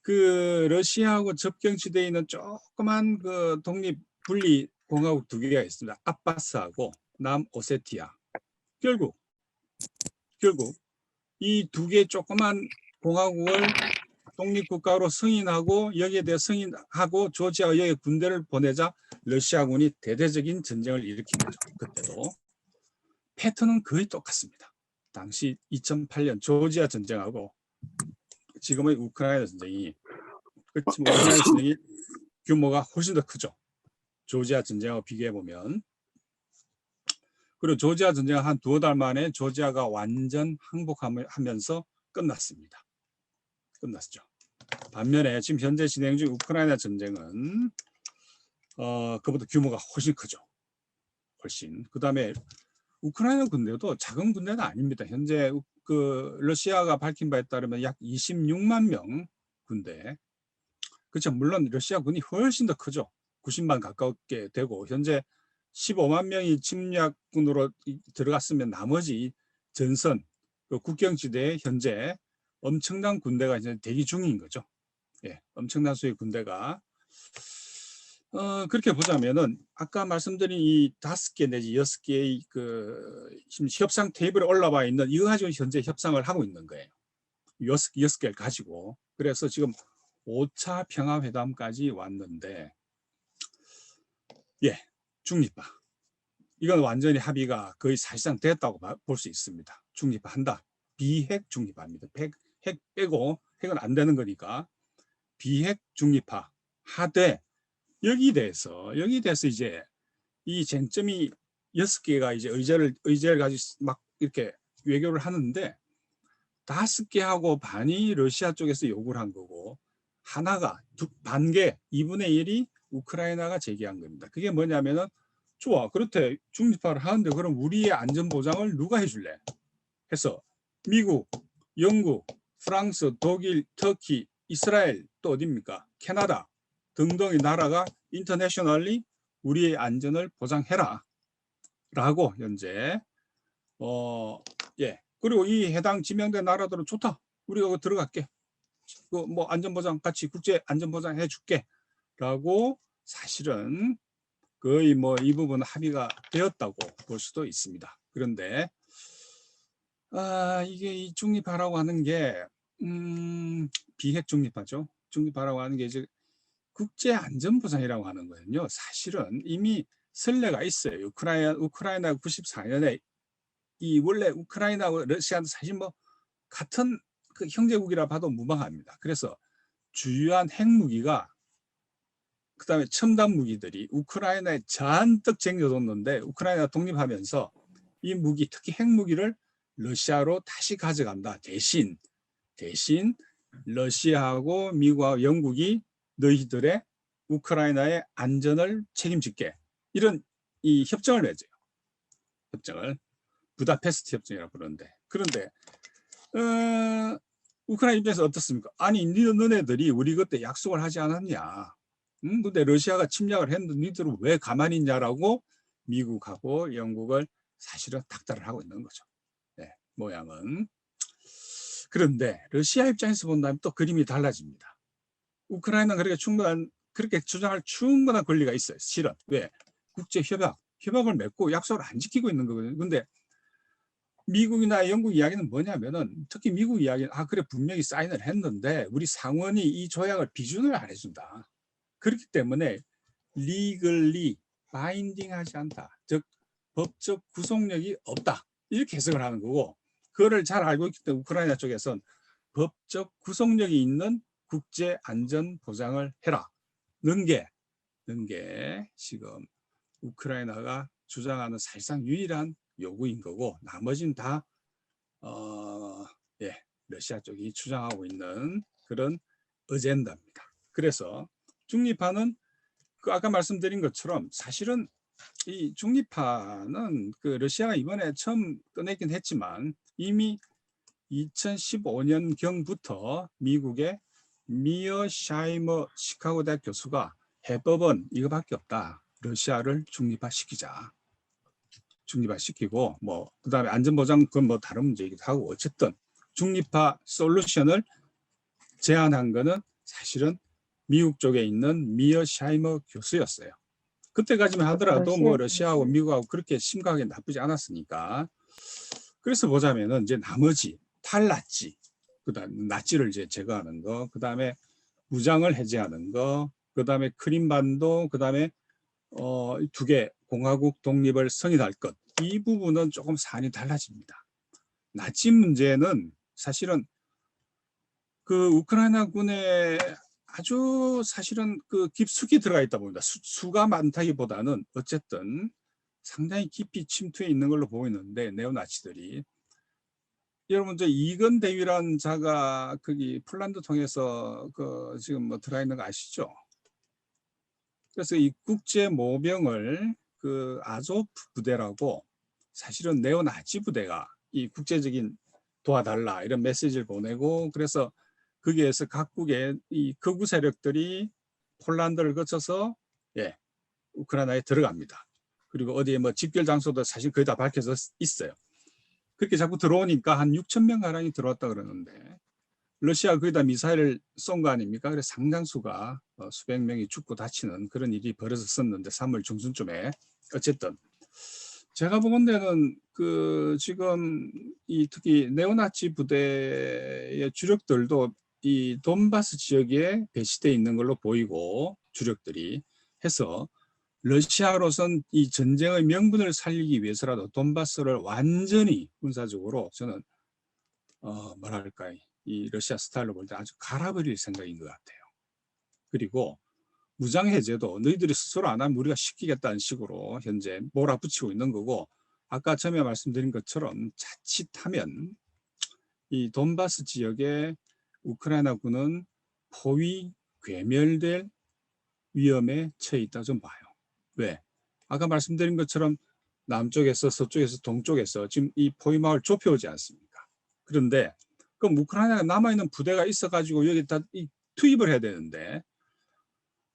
그 러시아하고 접경지대에 있는 조그만 그 독립 분리 공화국 두 개가 있습니다. 아바스하고 남오세티아. 결국 이 두 개 조그만 공화국을 독립국가로 승인하고 여기에 대해 승인하고 조지아가 여기에 군대를 보내자 러시아군이 대대적인 전쟁을 일으킨 거죠. 그때도 패턴은 거의 똑같습니다. 당시 2008년 조지아 전쟁하고 지금의 우크라이나 전쟁이 우크라이나 전쟁이 규모가 훨씬 더 크죠. 조지아 전쟁하고 비교해 보면. 그리고 조지아 전쟁 한 두어 달 만에 조지아가 완전 항복하면서 끝났습니다. 끝났죠. 반면에 지금 현재 진행 중 우크라이나 전쟁은 그보다 규모가 훨씬 크죠. 훨씬. 그 다음에 우크라이나 군대도 작은 군대는 아닙니다. 현재 그 러시아가 밝힌 바에 따르면 약 26만 명 군대. 그렇죠. 물론 러시아군이 훨씬 더 크죠. 90만 가깝게 되고 현재 15만 명이 침략군으로 들어갔으면 나머지 전선 그 국경지대에 현재 엄청난 군대가 이제 대기 중인 거죠. 예, 엄청난 수의 군대가 그렇게 보자면은 아까 말씀드린 이 5개 내지 6개의 그 협상 테이블에 올라와 있는 이거 가지고 현재 협상을 하고 있는 거예요. 6개를 가지고. 그래서 지금 5차 평화회담까지 왔는데 예, 중립화. 이건 완전히 합의가 거의 사실상 됐다고 볼 수 있습니다. 중립화한다. 비핵 중립화입니다. 핵 빼고 핵은 안 되는 거니까 비핵 중립화 하되 여기에 대해서 이제 이 쟁점이 6개가 이제 의제를 가지고 막 이렇게 외교를 하는데 5개하고 반이 러시아 쪽에서 요구를 한 거고 하나가 반개 2분의 1이 우크라이나가 제기한 겁니다. 그게 뭐냐면은 좋아 그렇대 중립화를 하는데 그럼 우리의 안전보장을 누가 해줄래? 해서 미국, 영국, 프랑스, 독일, 터키, 이스라엘 또 어디입니까? 캐나다 등등의 나라가 인터내셔널리 우리의 안전을 보장해라 라고 현재 예. 그리고 이 해당 지명된 나라들은 좋다. 우리가 그거 들어갈게. 그 뭐 안전보장 같이 국제 안전보장 해줄게. 라고 사실은 거의 뭐 이 부분 합의가 되었다고 볼 수도 있습니다. 그런데 이게 이 중립화라고 하는 게 비핵 중립화죠. 중립화라고 하는 게 이제 국제 안전보장이라고 하는 거는요. 사실은 이미 선례가 있어요. 우크라이나 94년에 이 원래 우크라이나와 러시아도 사실 뭐 같은 그 형제국이라 봐도 무방합니다. 그래서 주요한 핵무기가 그다음에 첨단 무기들이 우크라이나에 잔뜩 쟁여뒀는데 우크라이나가 독립하면서 이 무기 특히 핵무기를 러시아로 다시 가져간다. 대신 러시아하고 미국하고 영국이 너희들의 우크라이나의 안전을 책임질게. 이런 이 협정을 맺어요. 협정을. 부다페스트 협정이라고 부르는데. 그런데 우크라이나 입장에서 어떻습니까? 아니 너네들이 우리 그때 약속을 하지 않았냐. 근데 러시아가 침략을 했는데 니들은 왜 가만히 있냐라고 미국하고 영국을 사실은 닥달을 하고 있는 거죠. 네, 모양은. 그런데 러시아 입장에서 본다면 또 그림이 달라집니다. 우크라이나는 그렇게 주장할 충분한 권리가 있어요. 실은. 왜? 협약을 맺고 약속을 안 지키고 있는 거거든요. 근데 미국이나 영국 이야기는 뭐냐면은 특히 미국 이야기는 그래 분명히 사인을 했는데 우리 상원이 이 조약을 비준을 안 해준다. 그렇기 때문에 legally binding하지 않다. 즉 법적 구속력이 없다. 이렇게 해석을 하는 거고 그거를 잘 알고 있기 때문에 우크라이나 쪽에서는 법적 구속력이 있는 국제 안전 보장을 해라는 게 지금 우크라이나가 주장하는 사실상 유일한 요구인 거고 나머지는 다 러시아 쪽이 주장하고 있는 그런 어젠다입니다. 그래서 중립화는 아까 말씀드린 것처럼 사실은 이 중립화는 그 러시아가 이번에 처음 꺼내긴 했지만 이미 2015년경부터 미국의 미어샤이머 시카고 대학 교수가 해법은 이거밖에 없다. 러시아를 중립화시키고 뭐 그다음에 안전보장 그건 뭐 다른 문제이기도 하고 어쨌든 중립화 솔루션을 제안한 거는 사실은 미국 쪽에 있는 미어샤이머 교수였어요. 그때까지만 하더라도 뭐 러시아하고 미국하고 그렇게 심각하게 나쁘지 않았으니까. 그래서 보자면은 이제 나머지 탈나치, 그다음 나치를 이제 제거하는 거, 그다음에 무장을 해제하는 거, 그다음에 크림반도, 그다음에 두 개 공화국 독립을 승인할 것. 이 부분은 조금 사안이 달라집니다. 나치 문제는 사실은 그 우크라이나 군에 아주 사실은 그 깊숙이 들어가 있다 봅니다. 수가 많다기보다는 어쨌든 상당히 깊이 침투해 있는 걸로 보이는데 네오나치들이 여러분 저 이건 대위라는 자가 거기 폴란드 통해서 그 지금 뭐 들어가 있는 거 아시죠? 그래서 이 국제 모병을 그 아조프 부대라고 사실은 네오나치 부대가 이 국제적인 도와달라 이런 메시지를 보내고 그래서 거기에서 각국의 이 극우 세력들이 폴란드를 거쳐서 우크라이나에 들어갑니다. 그리고 어디에 뭐 집결 장소도 사실 거의 다 밝혀져 있어요. 그렇게 자꾸 들어오니까 한 6천 명 가량이 들어왔다 그러는데 러시아가 거기다 미사일을 쏜 거 아닙니까? 그래서 상당수가 수백 명이 죽고 다치는 그런 일이 벌어졌었는데 3월 중순쯤에 어쨌든 제가 보건대는 그 지금 이 특히 네오나치 부대의 주력들도 이 돈바스 지역에 배치되어 있는 걸로 보이고 주력들이 해서 러시아로선 이 전쟁의 명분을 살리기 위해서라도 돈바스를 완전히 군사적으로 저는 뭐랄까 이 러시아 스타일로 볼 때 아주 갈아버릴 생각인 것 같아요. 그리고 무장해제도 너희들이 스스로 안 하면 우리가 시키겠다는 식으로 현재 몰아붙이고 있는 거고 아까 처음에 말씀드린 것처럼 자칫하면 이 돈바스 지역의 우크라이나군은 포위 괴멸될 위험에 처해 있다 좀 봐요. 왜? 아까 말씀드린 것처럼 남쪽에서 서쪽에서 동쪽에서 지금 이 포위망을 좁혀오지 않습니까? 그런데 그럼 우크라이나에 남아있는 부대가 있어가지고 여기다 투입을 해야 되는데,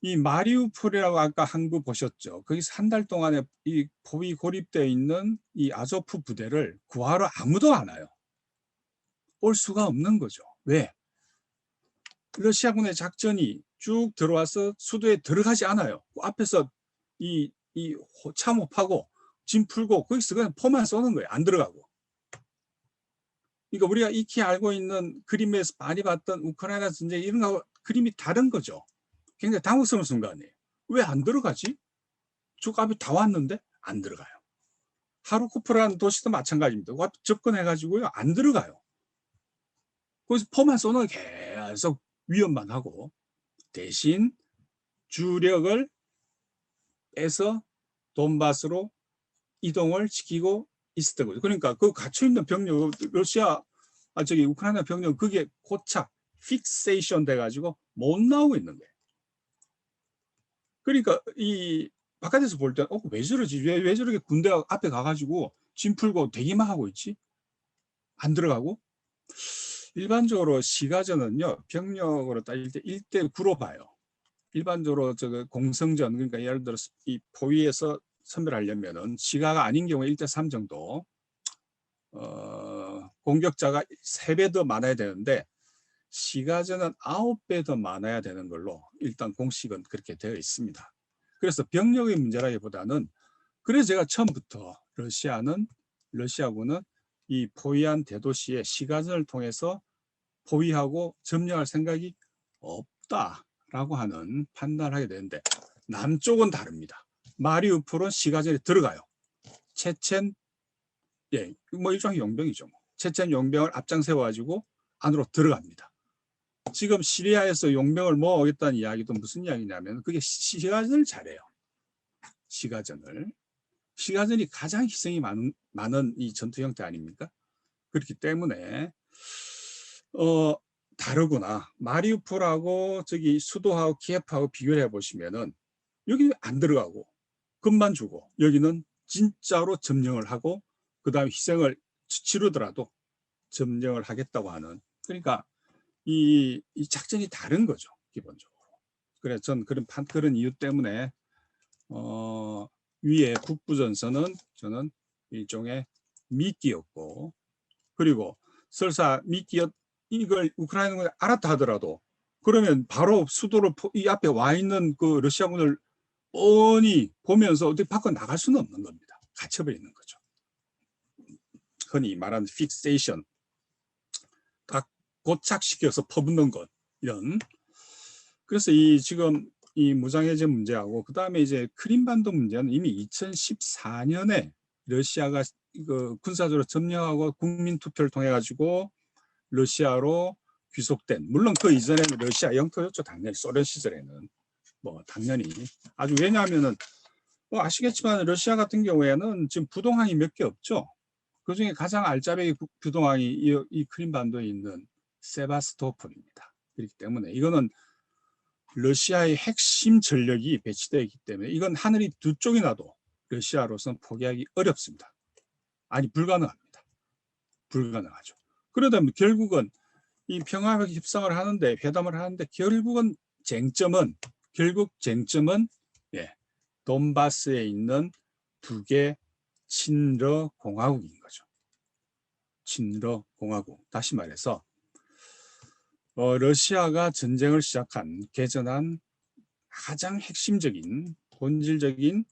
이 마리우폴이라고 아까 한 거 보셨죠? 거기서 한 달 동안에 이 포위 고립되어 있는 이 아조프 부대를 구하러 아무도 안 와요. 올 수가 없는 거죠. 왜? 러시아군의 작전이 쭉 들어와서 수도에 들어가지 않아요. 그 앞에서 이 참호하고 짐 풀고 거기서 그냥 포만 쏘는 거예요. 안 들어가고. 그러니까 우리가 익히 알고 있는 그림에서 많이 봤던 우크라이나 전쟁 이런 거 그림이 다른 거죠. 굉장히 당혹스러운 순간이에요. 왜 안 들어가지? 쭉 앞에 다 왔는데 안 들어가요. 하르코프라는 도시도 마찬가지입니다. 접근해가지고요. 안 들어가요. 거기서 포만 쏘는 계속 위협만 하고 대신 주력을 빼서 돈바스로 이동을 시키고 있었던 거죠. 그러니까 그 갇혀있는 병력, 우크라이나 병력 그게 고착, 픽세이션 돼가지고 못 나오고 있는 거예요. 그러니까 이 바깥에서 볼 때, 왜 저러지? 왜 저렇게 군대 앞에 가가지고 짐 풀고 대기만 하고 있지? 안 들어가고? 일반적으로 시가전은요, 병력으로 따질 때 1대 9로 봐요. 일반적으로 공성전, 그러니까 예를 들어서 이 포위에서 선별하려면은 시가가 아닌 경우에 1대 3 정도, 공격자가 3배 더 많아야 되는데, 시가전은 9배 더 많아야 되는 걸로 일단 공식은 그렇게 되어 있습니다. 그래서 병력의 문제라기보다는, 그래서 제가 처음부터 러시아군은 이 포위한 대도시의 시가전을 통해서 포위하고 점령할 생각이 없다라고 하는 판단을 하게 되는데, 남쪽은 다릅니다. 마리우폴은 시가전에 들어가요. 체첸, 뭐 일종의 용병이죠. 체첸 용병을 앞장 세워가지고 안으로 들어갑니다. 지금 시리아에서 용병을 모으겠다는 이야기도 무슨 이야기냐면 그게 시가전을 잘해요. 시가전이 가장 희생이 많은 이 전투 형태 아닙니까? 그렇기 때문에 다르구나. 마리우폴하고 저기 수도하고 키예프하고 비교를 해보시면은 여기는 안 들어가고 금만 주고 여기는 진짜로 점령을 하고 그 다음에 희생을 치르더라도 점령을 하겠다고 하는, 그러니까 이 작전이 다른 거죠, 기본적으로. 그래서 전 그런 이유 때문에 위에 북부전선은 저는 일종의 미끼였고, 그리고 설사 이걸 우크라이나군이 알았다 하더라도 그러면 바로 수도를 이 앞에 와 있는 그 러시아군을 뻔히 보면서 어떻게 밖으로 나갈 수는 없는 겁니다. 갇혀버리는 거죠. 흔히 말하는 픽세이션, 딱 고착시켜서 퍼붓는 것, 이런. 그래서 지금 이 무장해제 문제하고 그 다음에 이제 크림반도 문제는 이미 2014년에 러시아가 그 군사적으로 점령하고 국민 투표를 통해 가지고 러시아로 귀속된, 물론 그 이전에는 러시아 영토였죠. 당연히 소련 시절에는 뭐 당연히 아주, 왜냐하면은 뭐 아시겠지만 러시아 같은 경우에는 지금 부동항이 몇 개 없죠. 그 중에 가장 알짜배기 부동항이 이 크림반도에 있는 세바스토폴입니다. 그렇기 때문에 이거는 러시아의 핵심 전력이 배치되어 있기 때문에 이건 하늘이 두 쪽이 나도 러시아로서는 포기하기 어렵습니다. 아니, 불가능합니다. 불가능하죠. 그러다 보면 결국은 이 평화 협상을 하는데, 회담을 하는데 결국 쟁점은 돈바스에 있는 두 개 친러 공화국인 거죠. 친러 공화국. 다시 말해서 러시아가 전쟁을 개전한 가장 핵심적인 본질적인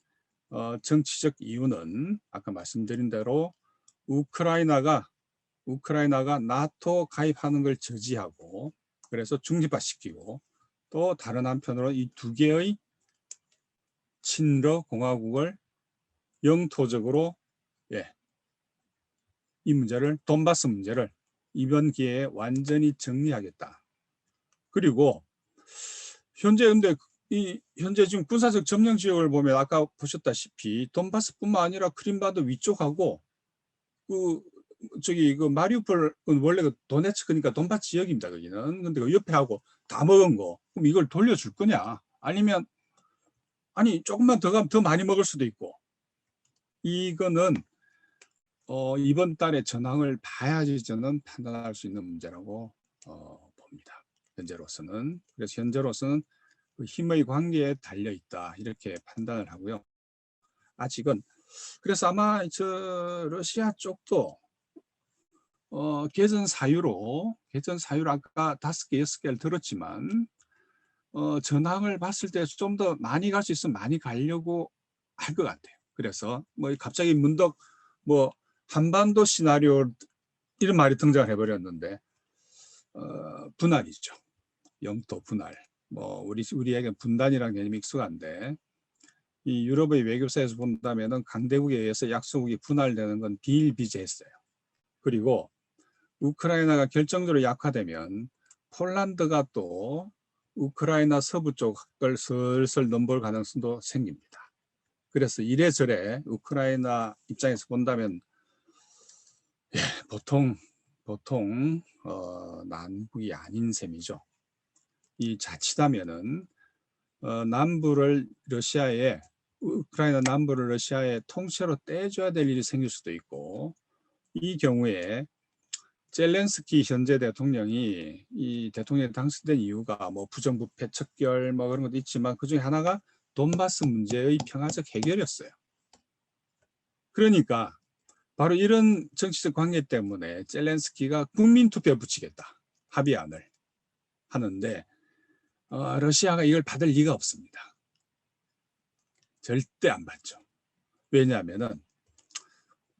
정치적 이유는 아까 말씀드린 대로 우크라이나가 나토 가입하는 걸 저지하고, 그래서 중립화시키고, 또 다른 한편으로 이 두 개의 친러 공화국을 영토적으로 이 문제를, 돈바스 문제를 이번 기회에 완전히 정리하겠다. 그리고 현재 지금 군사적 점령 지역을 보면 아까 보셨다시피 돈바스뿐만 아니라 크림반도 위쪽하고 그 마리우폴은 원래 그 도네츠크니까 돈바스 지역입니다. 거기는. 근데 그 옆에 하고 다 먹은 거. 그럼 이걸 돌려줄 거냐? 아니면 조금만 더 가면 더 많이 먹을 수도 있고. 이거는 이번 달에 전황을 봐야지 저는 판단할 수 있는 문제라고 봅니다. 현재로서는. 그래서 현재로서는 그 힘의 관계에 달려 있다 이렇게 판단을 하고요. 아직은 그래서 아마 저 러시아 쪽도 개전 사유로 아까 5개, 6개를 들었지만 전황을 봤을 때 좀 더 많이 갈 수 있으면 많이 가려고 할 것 같아요. 그래서 뭐 갑자기 문득 뭐 한반도 시나리오 이런 말이 등장을 해버렸는데 분할이죠. 영토 분할. 뭐 우리에게 분단이라는 개념이 익숙한데 이 유럽의 외교사에서 본다면은 강대국에 의해서 약소국이 분할되는 건 비일비재했어요. 그리고 우크라이나가 결정적으로 약화되면 폴란드가 또 우크라이나 서부 쪽을 슬슬 넘볼 가능성도 생깁니다. 그래서 이래저래 우크라이나 입장에서 본다면 보통 난국이 아닌 셈이죠. 이 자칫하면은 남부를 러시아에 우크라이나 남부를 러시아의 통째로 떼줘야 될 일이 생길 수도 있고 이 경우에 젤렌스키 현재 대통령이 이 대통령에 당선된 이유가 뭐 부정부패 척결 뭐 그런 것도 있지만 그중에 하나가 돈바스 문제의 평화적 해결이었어요. 그러니까 바로 이런 정치적 관계 때문에 젤렌스키가 국민투표 붙이겠다 합의안을 하는데 러시아가 이걸 받을 리가 없습니다. 절대 안 받죠. 왜냐하면은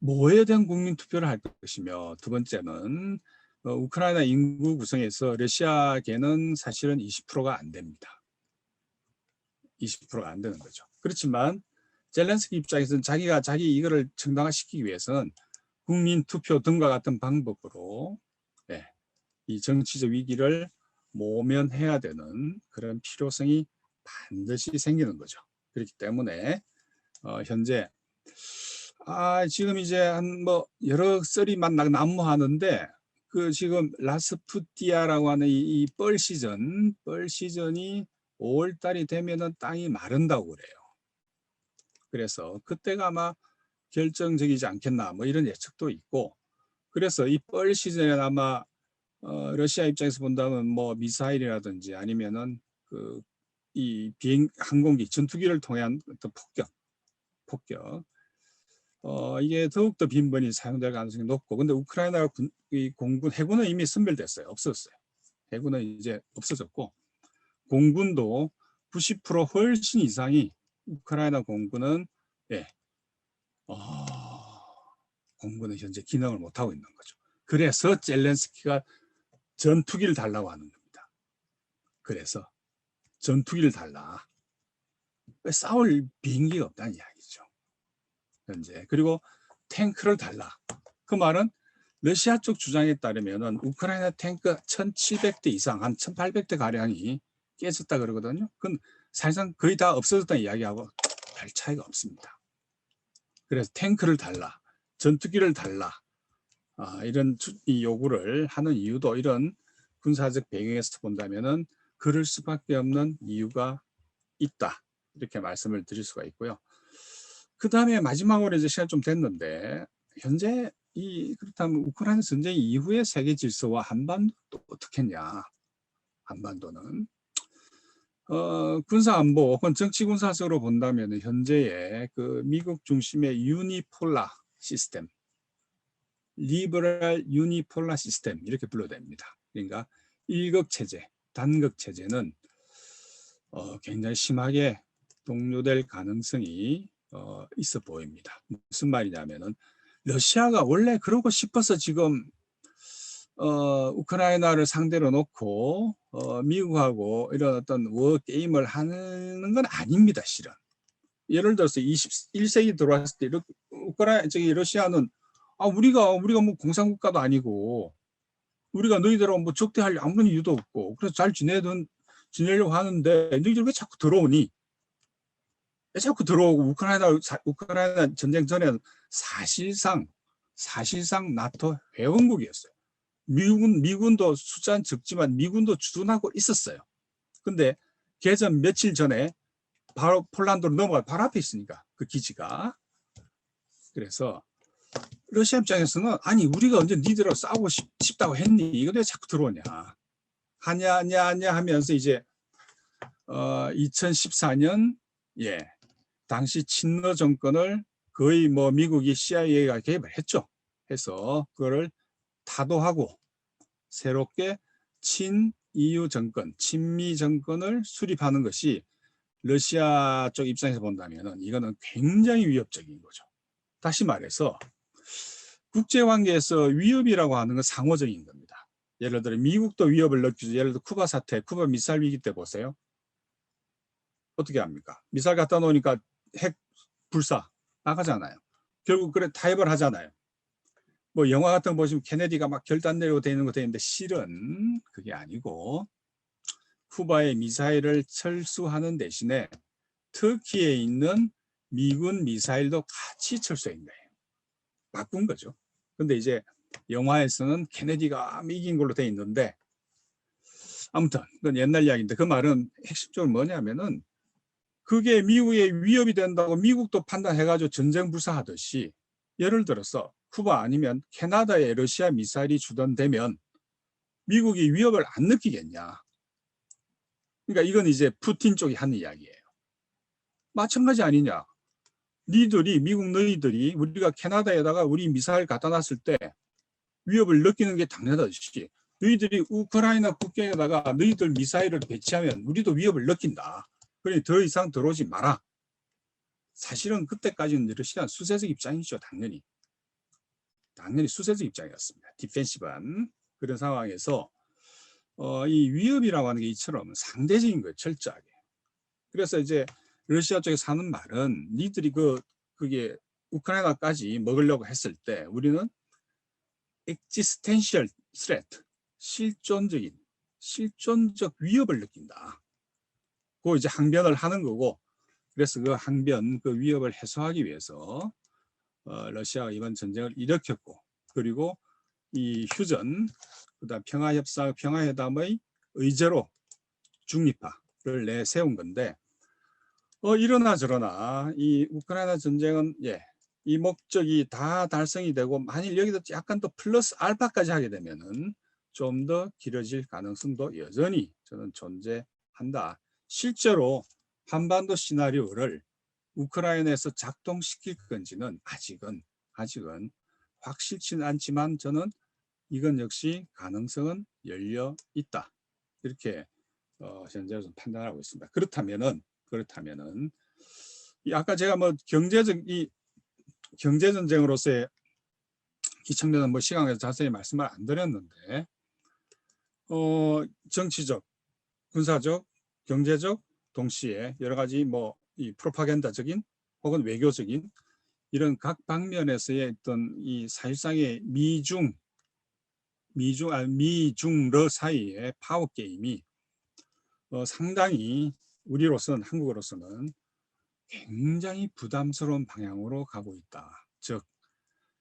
뭐에 대한 국민투표를 할 것이며 두 번째는 우크라이나 인구 구성에서 러시아계는 사실은 20%가 안 됩니다. 20%가 안 되는 거죠. 그렇지만 젤렌스키 입장에서는 자기가 자기 이거를 정당화시키기 위해서는 국민투표 등과 같은 방법으로 이 정치적 위기를 모면해야 되는 그런 필요성이 반드시 생기는 거죠. 그렇기 때문에 현재 지금 이제 한 뭐 여러 썰이만 난무하는데 그 지금 라스푸티아라고 하는 이 뻘 시즌이 5월 달이 되면은 땅이 마른다고 그래요. 그래서 그때가 아마 결정적이지 않겠나 뭐 이런 예측도 있고 그래서 이 뻘 시즌에 아마 러시아 입장에서 본다면 뭐 미사일이라든지 아니면은 그 이 비행 항공기 전투기를 통한 어떤 폭격 이게 더욱더 빈번히 사용될 가능성이 높고 근데 우크라이나 이 공군 해군은 이미 선멸됐어요. 없었어요. 해군은 이제 없어졌고 공군도 90% 훨씬 이상이 우크라이나 공군은 공군은 현재 기능을 못하고 있는 거죠. 그래서 젤렌스키가 전투기를 달라고 하는 겁니다. 그래서 전투기를 달라. 싸울 비행기가 없다는 이야기죠. 현재. 그리고 탱크를 달라. 그 말은 러시아 쪽 주장에 따르면 우크라이나 탱크 1700대 이상, 한 1800대 가량이 깨졌다 그러거든요. 그건 사실상 거의 다 없어졌다는 이야기하고 별 차이가 없습니다. 그래서 탱크를 달라, 전투기를 달라 이런 이 요구를 하는 이유도 이런 군사적 배경에서 본다면은 그럴 수밖에 없는 이유가 있다. 이렇게 말씀을 드릴 수가 있고요. 그 다음에 마지막으로 이제 시간 좀 됐는데 현재 그렇다면 우크라이나 전쟁 이후의 세계 질서와 한반도도 어떻겠냐? 한반도는 군사 안보 혹은 정치 군사적으로 본다면 현재의 그 미국 중심의 유니폴라 시스템, 리버럴 유니폴라 시스템 이렇게 불러댑니다. 그러니까 일극 체제, 단극 체제는 굉장히 심하게 동요될 가능성이 있어 보입니다. 무슨 말이냐면은 러시아가 원래 그러고 싶어서 지금 우크라이나를 상대로 놓고 미국하고 이런 어떤 워 게임을 하는 건 아닙니다. 실은 예를 들어서 21세기 들어왔을 때 러시아는 우리가 뭐 공산국가도 아니고 우리가 너희들하고 뭐 적대할 아무런 이유도 없고 그래서 잘 지내려고 하는데 너희들 왜 자꾸 들어오니? 왜 자꾸 들어오고 우크라이나 전쟁 전에는 사실상 나토 회원국이었어요. 미군도 숫자는 적지만 미군도 주둔하고 있었어요. 근데 개전 며칠 전에 바로 폴란드로 넘어가 바로 앞에 있으니까 그 기지가. 그래서 러시아 입장에서는 아니 우리가 언제 니들하고 싸우고 싶다고 했니? 이거 왜 자꾸 들어오냐? 하냐 하면서 이제 2014년 당시 친러 정권을 거의 뭐 미국이 CIA가 개입을 했죠. 해서 그거를 타도하고 새롭게 친EU 정권, 친미 정권을 수립하는 것이 러시아 쪽 입장에서 본다면 이거는 굉장히 위협적인 거죠. 다시 말해서 국제관계에서 위협이라고 하는 건 상호적인 겁니다. 예를 들어 미국도 위협을 느끼죠. 예를 들어 쿠바 사태, 쿠바 미사일 위기 때 보세요. 어떻게 합니까? 미사일 갖다 놓으니까 핵 불사 나가잖아요. 결국 그래 타협을 하잖아요. 뭐 영화 같은 거 보시면 케네디가 막 결단 내리고 되는 거 되는데 실은 그게 아니고 쿠바의 미사일을 철수하는 대신에 터키에 있는 미군 미사일도 같이 철수한 거예요. 바꾼 거죠. 근데 이제 영화에서는 케네디가 이긴 걸로 돼 있는데 아무튼 그건 옛날 이야기인데 그 말은 핵심적으로 뭐냐면은 그게 미국의 위협이 된다고 미국도 판단해가지고 전쟁 불사하듯이 예를 들어서 쿠바 아니면 캐나다에 러시아 미사일이 주둔되면 미국이 위협을 안 느끼겠냐. 그러니까 이건 이제 푸틴 쪽이 하는 이야기예요. 마찬가지 아니냐. 미국 너희들이 우리가 캐나다에다가 우리 미사일 갖다 놨을 때 위협을 느끼는 게 당연하듯이 너희들이 우크라이나 국경에다가 너희들 미사일을 배치하면 우리도 위협을 느낀다. 그러니 더 이상 들어오지 마라. 사실은 그때까지는 러시아는 수세적 입장이죠. 당연히 수세적 입장이었습니다. 디펜시브한 그런 상황에서 이 위협이라고 하는 게 이처럼 상대적인 거예요. 철저하게. 그래서 이제 러시아 쪽에 사는 말은 니들이 그게 우크라이나까지 먹으려고 했을 때 우리는 existential threat, 실존적 위협을 느낀다. 그 이제 항변을 하는 거고, 그래서 그 항변, 그 위협을 해소하기 위해서 러시아가 이번 전쟁을 일으켰고, 그리고 이 휴전, 그다음 평화협상, 평화회담의 의제로 중립화를 내세운 건데, 이러나 저러나 이 우크라이나 전쟁은 이 목적이 다 달성이 되고 만일 여기서 약간 또 플러스 알파까지 하게 되면은 좀 더 길어질 가능성도 여전히 저는 존재한다. 실제로 한반도 시나리오를 우크라이나에서 작동시킬 건지는 아직은 확실치는 않지만 저는 이건 역시 가능성은 열려 있다. 이렇게 현재 좀 판단하고 있습니다. 그렇다면은 아까 제가 뭐 경제 전쟁으로서의 이 측면은 뭐 시간에서 자세히 말씀을 안 드렸는데 정치적, 군사적, 경제적 동시에 여러 가지 뭐 이 프로파간다적인 혹은 외교적인 이런 각 방면에서의 어떤 이 사실상의 미중러 사이의 파워 게임이 상당히 우리로서는 한국으로서는 굉장히 부담스러운 방향으로 가고 있다. 즉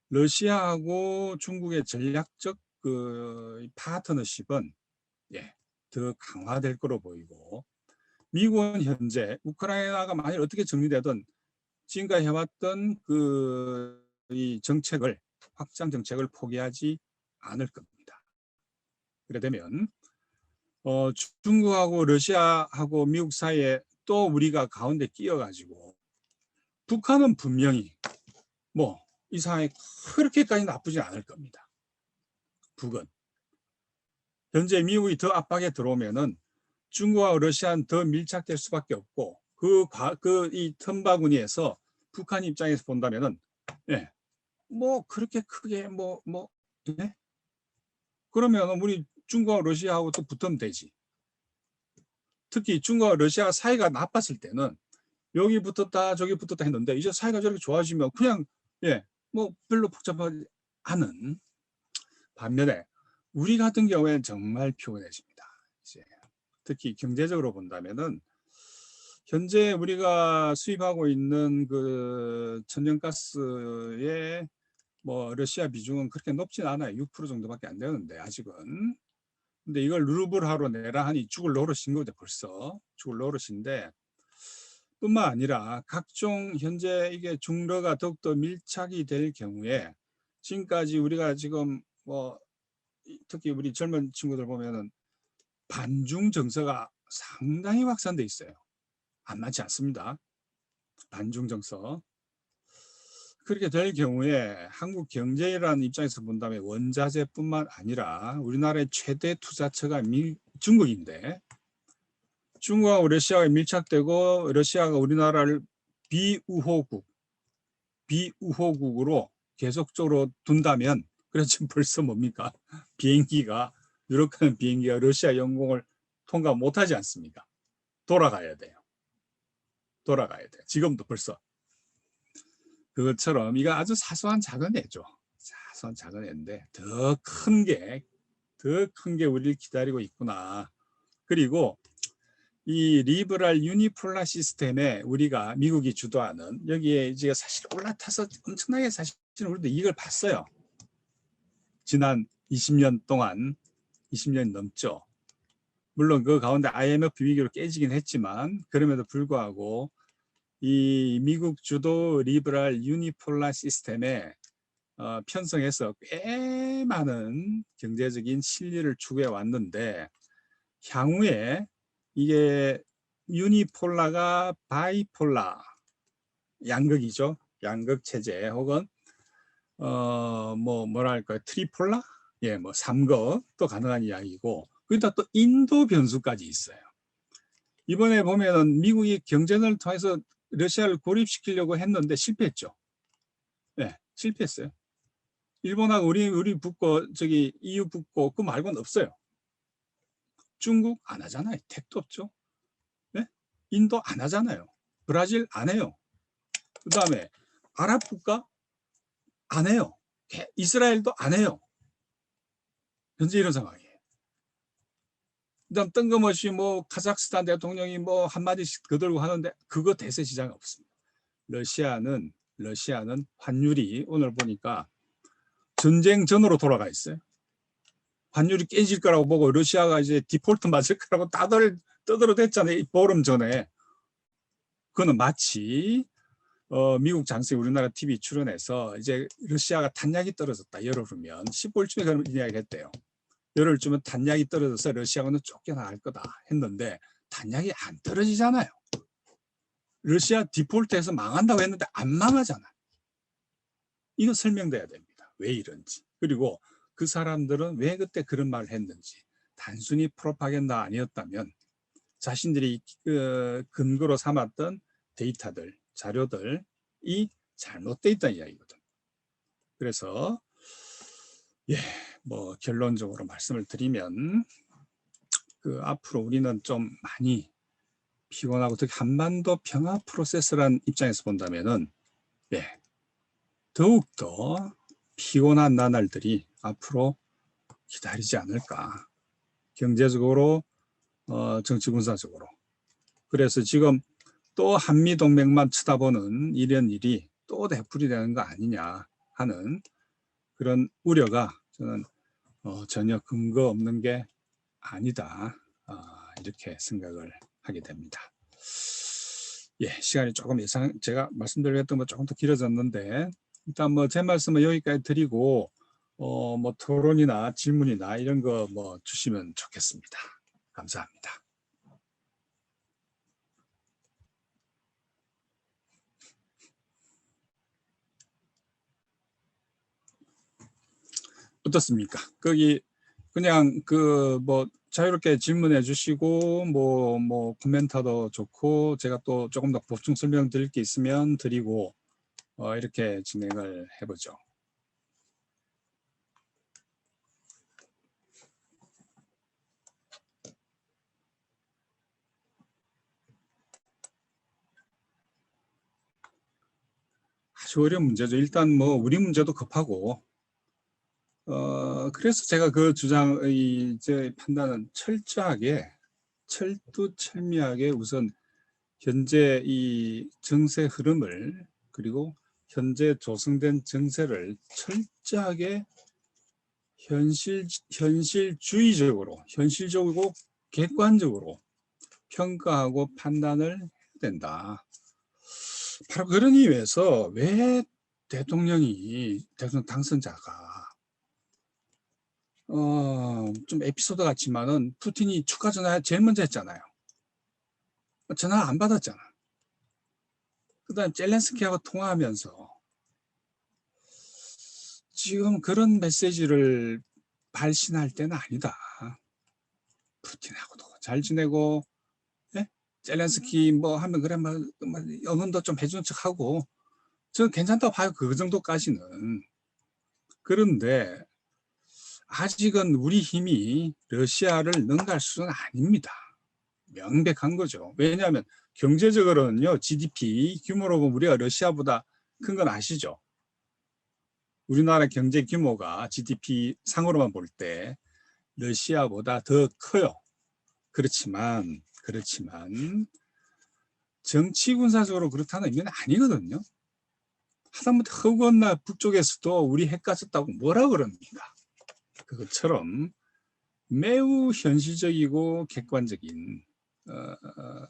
러시아하고 중국의 전략적 그 파트너십은 더 강화될 거로 보이고 미국은 현재 우크라이나가 만일 어떻게 정리되든 지금까지 해왔던 이 정책을 확장 정책을 포기하지 않을 겁니다. 그래 되면 중국하고 러시아하고 미국 사이에 또 우리가 가운데 끼어가지고 북한은 분명히 뭐 이 상황이 그렇게까지 나쁘지 않을 겁니다. 북은 현재 미국이 더 압박에 들어오면은 중국과 러시아는 더 밀착될 수밖에 없고 이 틈바구니에서 북한 입장에서 본다면은 뭐 그렇게 크게 그러면 우리 중국과 러시아하고 또 붙으면 되지. 특히 중국과 러시아 사이가 나빴을 때는 여기 붙었다 저기 붙었다 했는데 이제 사이가 저렇게 좋아지면 그냥 뭐 별로 복잡하지 않은 반면에 우리 같은 경우에는 정말 피곤해집니다. 이제 특히 경제적으로 본다면은 현재 우리가 수입하고 있는 그 천연가스의 뭐 러시아 비중은 그렇게 높진 않아요. 6% 정도밖에 안 되는데 아직은. 근데 이걸 루블화로 내라 하니 죽을 노릇인 거죠. 벌써 죽을 노릇인데 뿐만 아니라 각종 현재 이게 중러가 더욱더 밀착이 될 경우에 지금까지 우리가 지금 뭐 특히 우리 젊은 친구들 보면은 반중 정서가 상당히 확산돼 있어요. 안 맞지 않습니다. 반중 정서. 그렇게 될 경우에 한국 경제라는 입장에서 본다면 원자재뿐만 아니라 우리나라의 최대 투자처가 중국인데, 중국하고 러시아가 밀착되고 러시아가 우리나라를 비우호국으로 계속적으로 둔다면, 그래서 지금 벌써 뭡니까? 비행기가, 유럽 가는 비행기가 러시아 영공을 통과 못하지 않습니까? 돌아가야 돼요. 지금도 벌써. 그것처럼 이거 아주 사소한 작은 애죠. 사소한 작은 애인데 더 큰 게 우리를 기다리고 있구나. 그리고 이 리버럴 유니폴라 시스템에 우리가 미국이 주도하는, 여기에 이제 사실 올라타서 엄청나게 사실 우리도 이걸 봤어요. 지난 20년 동안, 20년 넘죠. 물론 그 가운데 IMF 위기로 깨지긴 했지만 그럼에도 불구하고 이 미국 주도 리버럴 유니폴라 시스템에 편성해서 꽤 많은 경제적인 실리를 추구해 왔는데, 향후에 이게 유니폴라가 바이폴라, 양극이죠. 양극 체제 혹은 뭐랄까요, 트리폴라, 예, 뭐 삼극도 가능한 이야기고, 거기다 또 인도 변수까지 있어요. 이번에 보면은 미국이 경쟁을 통해서 러시아를 고립시키려고 했는데 실패했죠. 네, 실패했어요. 일본하고 우리 붙고 저기 EU 붙고 그 말고는 없어요. 중국 안 하잖아요. 택도 없죠. 네? 인도 안 하잖아요. 브라질 안 해요. 그 다음에 아랍 국가 안 해요. 이스라엘도 안 해요. 현재 이런 상황이에요. 그다음 뜬금없이 뭐 카자흐스탄 대통령이 뭐 한마디씩 거들고 하는데 그거 대세 시장이 없습니다. 러시아는 환율이 오늘 보니까 전쟁 전으로 돌아가 있어요. 환율이 깨질 거라고 보고 러시아가 이제 디폴트 맞을 거라고 다들 떠들어댔잖아요. 보름 전에. 그거는 마치 미국 장성이 우리나라 TV 출연해서 이제 러시아가 탄약이 떨어졌다, 열흘 후면 15일쯤에 그런 이야기를 했대요. 열흘쯤은 탄약이 떨어져서 러시아는 쫓겨나갈 거다 했는데 탄약이 안 떨어지잖아요. 러시아 디폴트해서 망한다고 했는데 안 망하잖아요. 이거 설명돼야 됩니다. 왜 이런지. 그리고 그 사람들은 왜 그때 그런 말을 했는지. 단순히 프로파간다 아니었다면 자신들이 근거로 삼았던 데이터들, 자료들이 잘못돼 있다는 이야기거든. 그래서 예, 뭐 결론적으로 말씀을 드리면 앞으로 우리는 좀 많이 피곤하고, 특히 한반도 평화 프로세스라는 입장에서 본다면은 예, 더욱더 피곤한 나날들이 앞으로 기다리지 않을까. 경제적으로, 정치 군사적으로. 그래서 지금 또 한미동맹만 쳐다보는 이런 일이 또 되풀이 되는 거 아니냐 하는 그런 우려가 저는 전혀 근거 없는 게 아니다, 이렇게 생각을 하게 됩니다. 예, 시간이 조금 제가 말씀드렸던 것 조금 더 길어졌는데, 일단 뭐 제 말씀은 여기까지 드리고 뭐 토론이나 질문이나 이런 거 뭐 주시면 좋겠습니다. 감사합니다. 어떻습니까? 거기 그냥 뭐 자유롭게 질문해 주시고 뭐 코멘터도 좋고, 제가 또 조금 더 보충 설명 드릴 게 있으면 드리고 이렇게 진행을 해보죠. 아주 어려운 문제죠. 일단 뭐 우리 문제도 급하고, 그래서 제가 그 주장의 제 판단은 철두철미하게 우선 현재 이 정세 흐름을, 그리고 현재 조성된 정세를 철저하게 현실주의적으로 객관적으로 평가하고 판단을 해야 된다. 바로 그런 이유에서 왜 대통령 당선자가 좀 에피소드 같지만은 푸틴이 축하 전화 제일 먼저 했잖아요. 전화 안 받았잖아. 그다음 젤렌스키하고 통화하면서 지금 그런 메시지를 발신할 때는 아니다. 푸틴하고도 잘 지내고, 예? 젤렌스키 뭐 하면 그래 뭐 응원도 좀 해주는 척하고 저는 괜찮다고 봐요. 그 정도까지는. 그런데 아직은 우리 힘이 러시아를 능가할 수는 아닙니다. 명백한 거죠. 왜냐하면 경제적으로는요, GDP 규모로 보면 우리가 러시아보다 큰 건 아시죠? 우리나라 경제 규모가 GDP 상으로만 볼 때 러시아보다 더 커요. 그렇지만 정치 군사적으로 그렇다는 의미는 아니거든요. 하다못해 허건나 북쪽에서도 우리 핵 가졌다고 뭐라 그럽니까? 그것처럼 매우 현실적이고 객관적인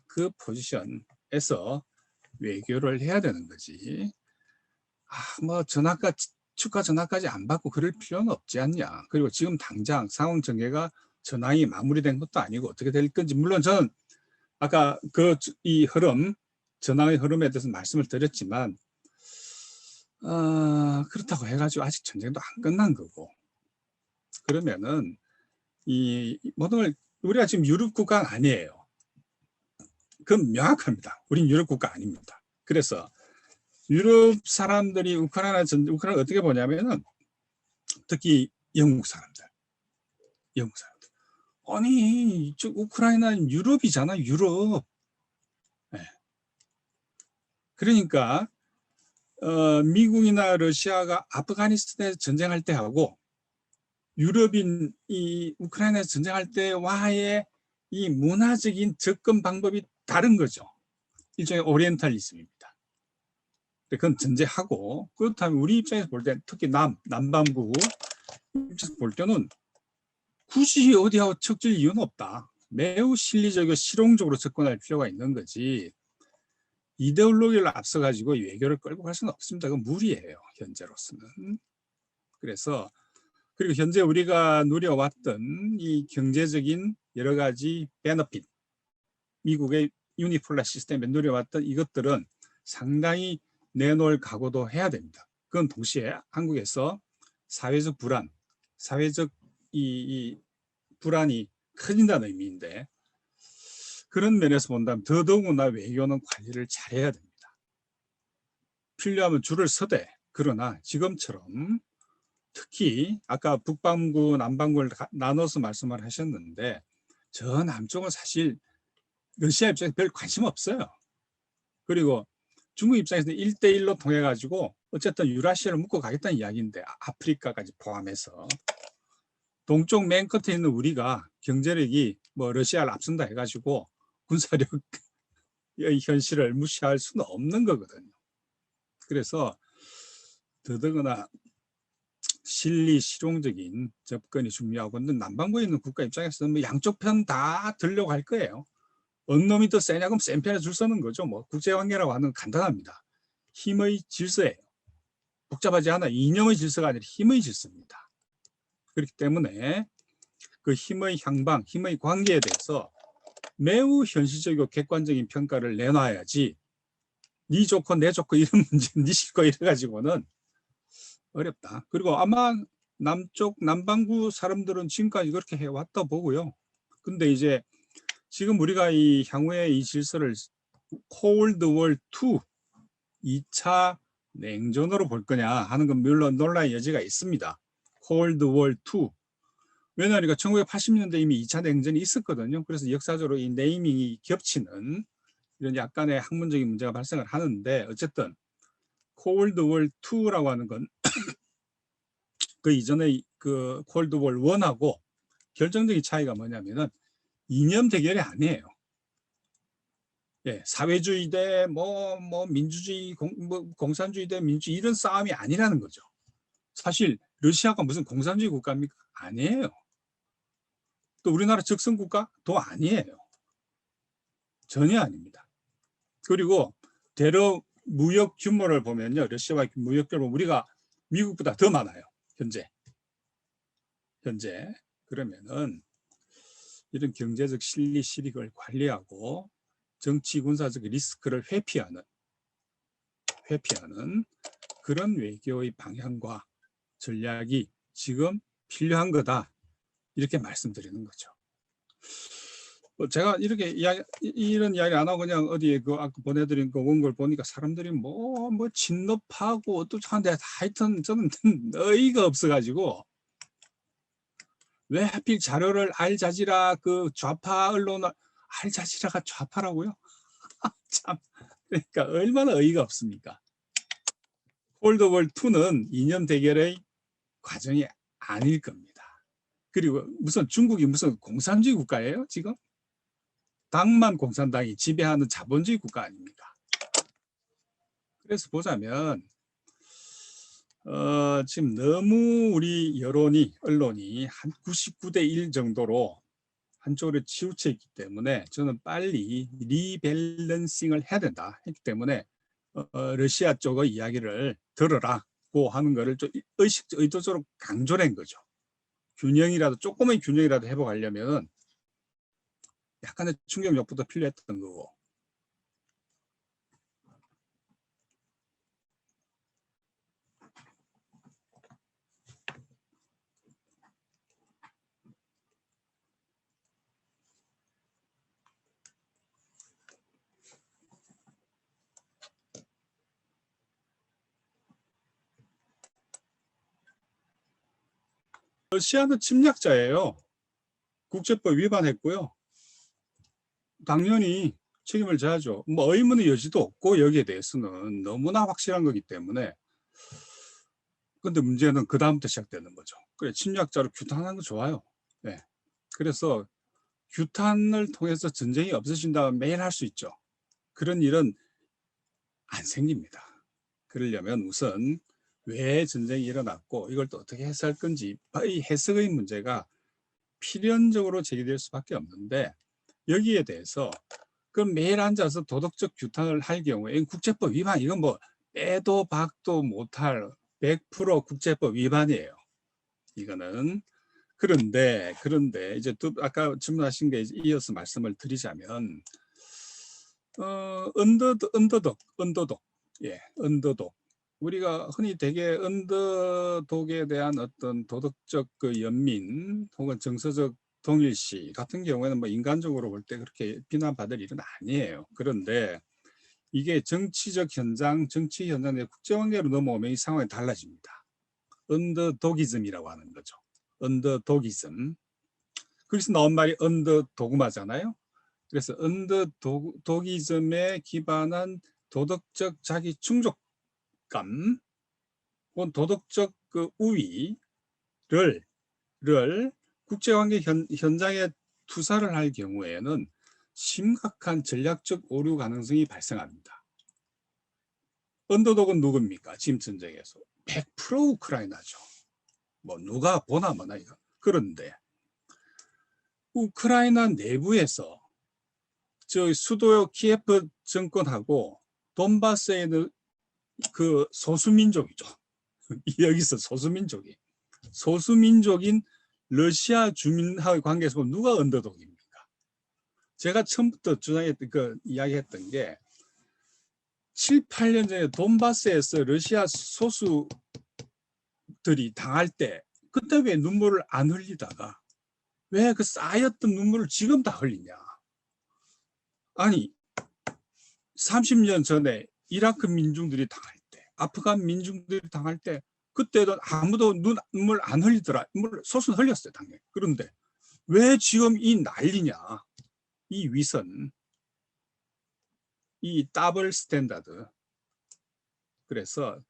그 포지션에서 외교를 해야 되는 거지. 뭐 축하 전화까지 안 받고 그럴 필요는 없지 않냐. 그리고 지금 당장 상황 전개가 전황이 마무리된 것도 아니고 어떻게 될 건지, 물론 저는 아까 이 전황의 흐름에 대해서 말씀을 드렸지만 그렇다고 해가지고 아직 전쟁도 안 끝난 거고, 그러면은 이 모든 걸, 우리가 지금 유럽 국가는 아니에요. 그건 명확합니다. 우린 유럽 국가 아닙니다. 그래서 유럽 사람들이 우크라이나 어떻게 보냐면은, 특히 영국 사람들. 아니, 우크라이나는 유럽이잖아, 유럽. 네. 그러니까 미국이나 러시아가 아프가니스탄에서 전쟁할 때 하고 유럽이 우크라이나에서 전쟁할 때와의 이 문화적인 접근 방법이 다른 거죠. 일종의 오리엔탈리즘입니다. 그건 전제하고, 그렇다면 우리 입장에서 볼 때, 특히 남반구 입장에서 볼 때는 굳이 어디하고 척질 이유는 없다. 매우 실리적이고 실용적으로 접근할 필요가 있는 거지, 이데올로기를 앞서가지고 외교를 끌고 갈 수는 없습니다. 그건 무리예요, 현재로서는. 그래서, 그리고 현재 우리가 누려왔던 이 경제적인 여러 가지 베너핏, 미국의 유니폴라 시스템에 누려왔던 이것들은 상당히 내놓을 각오도 해야 됩니다. 그건 동시에 한국에서 사회적 불안, 사회적 이 불안이 커진다는 의미인데, 그런 면에서 본다면 더더군다나 외교는 관리를 잘해야 됩니다. 필요하면 줄을 서되, 그러나 지금처럼 특히 아까 북반구, 남반구를 나눠서 말씀을 하셨는데, 저 남쪽은 사실 러시아 입장에서 별 관심 없어요. 그리고 중국 입장에서는 1대1로 통해 가지고 어쨌든 유라시아를 묶어 가겠다는 이야기인데, 아프리카까지 포함해서 동쪽 맨 끝에 있는 우리가 경제력이 뭐 러시아를 앞선다 해가지고 군사력의 현실을 무시할 수는 없는 거거든요. 그래서 더더구나 실용적인 접근이 중요하고, 남반구에 있는 국가 입장에서는 뭐 양쪽 편 다 들려고 할 거예요. 어느 놈이 더 세냐고 센 편에 줄 서는 거죠. 뭐 국제관계라고 하는 간단합니다. 힘의 질서예요. 복잡하지 않아. 이념의 질서가 아니라 힘의 질서입니다. 그렇기 때문에 그 힘의 향방, 힘의 관계에 대해서 매우 현실적이고 객관적인 평가를 내놔야지, 니 좋고 내 좋고 이런 문제, 니 싫고 이래가지고는 어렵다. 그리고 아마 남반구 사람들은 지금까지 그렇게 해왔다 보고요. 근데 이제 지금 우리가 이 향후에 이 질서를 콜드 월 2, 2차 냉전으로 볼 거냐 하는 건 물론 논란의 여지가 있습니다. 콜드 월 2. 왜냐하니까 1980년대 이미 2차 냉전이 있었거든요. 그래서 역사적으로 이 네이밍이 겹치는 이런 약간의 학문적인 문제가 발생을 하는데, 어쨌든 콜드 월 2라고 하는 건 그 이전에 그 콜드 월 1하고 결정적인 차이가 뭐냐면은 이념 대결이 아니에요. 예, 사회주의 대 민주주의, 공산주의 대 민주주의 이런 싸움이 아니라는 거죠. 사실 러시아가 무슨 공산주의 국가입니까? 아니에요. 또 우리나라 적성 국가도 아니에요. 전혀 아닙니다. 그리고 무역 규모를 보면요, 러시아와 무역 규모 우리가 미국보다 더 많아요. 현재. 그러면은 이런 경제적 실익을 관리하고 정치 군사적 리스크를 회피하는 그런 외교의 방향과 전략이 지금 필요한 거다. 이렇게 말씀드리는 거죠. 제가 이렇게 이런 이야기 안 하고 그냥 어디에 그 아까 보내드린 그 원고를 보니까 사람들이 뭐 진노파고 어떠한데 하여튼 저는 어이가 없어가지고 왜 하필 자료를 알자지라 그 좌파 언론 알자지라가 좌파라고요? 참 그러니까 얼마나 어이가 없습니까? 콜드월 2는 이념 대결의 과정이 아닐 겁니다. 그리고 무슨 중국이 무슨 공산주의 국가예요 지금? 당만 공산당이 지배하는 자본주의 국가 아닙니까? 그래서 보자면 지금 너무 우리 언론이 한 99대 1 정도로 한쪽으로 치우쳐 있기 때문에 저는 빨리 리밸런싱을 해야 된다 했기 때문에 러시아 쪽의 이야기를 들으라고 하는 거를 좀 의도적으로 강조한 거죠. 조금의 균형이라도 회복하려면 약간의 충격력부터 필요했던 거고. 러시아는 침략자예요. 국제법 위반했고요. 당연히 책임을 져야죠. 뭐 의문의 여지도 없고 여기에 대해서는 너무나 확실한 거기 때문에. 근데 문제는 그 다음부터 시작되는 거죠. 그래, 침략자를 규탄하는 거 좋아요. 네. 그래서 규탄을 통해서 전쟁이 없어진다면 매일 할 수 있죠. 그런 일은 안 생깁니다. 그러려면 우선 왜 전쟁이 일어났고 이걸 또 어떻게 해석할 건지 이 해석의 문제가 필연적으로 제기될 수밖에 없는데 여기에 대해서 그럼 매일 앉아서 도덕적 규탄을 할 경우에 국제법 위반 이건 뭐 빼도 박도 못할 100% 국제법 위반이에요. 이거는 그런데 이제 아까 질문하신 게 이어서 말씀을 드리자면 언더독 예, 언더독 우리가 흔히 되게 언더독에 대한 어떤 도덕적 그 연민 혹은 정서적 동일시 같은 경우에는 뭐 인간적으로 볼 때 그렇게 비난받을 일은 아니에요. 그런데 이게 정치 현장의 국제관계로 넘어오면 이 상황이 달라집니다. 언더독이즘이라고 하는 거죠. 언더독이즘. 그래서 나온 말이 언더도그마잖아요. 그래서 언더독이즘에 기반한 도덕적 자기 충족감 혹은 도덕적 그 우위를 국제관계 현장에 투사를 할 경우에는 심각한 전략적 오류 가능성이 발생합니다. 언더독은 누굽니까? 지금 전쟁에서 100% 우크라이나죠. 뭐 누가 보나 마나 이거. 그런데 우크라이나 내부에서 저 수도 키예프 정권하고 돈바스에 있는 그 소수민족이죠. 여기서 소수민족인 러시아 주민하고의 관계에서 보면 누가 언더독입니까? 제가 처음부터 이야기했던 게 7, 8년 전에 돈바스에서 러시아 소수들이 당할 때 그때 왜 눈물을 안 흘리다가 왜 그 쌓였던 눈물을 지금 다 흘리냐? 아니 30년 전에 이라크 민중들이 당할 때, 아프간 민중들이 당할 때 그때도 아무도 눈물 안 흘리더라. 소수는 흘렸어요, 당연히. 그런데 왜 지금 이 난리냐? 이 위선, 이 더블 스탠다드. 그래서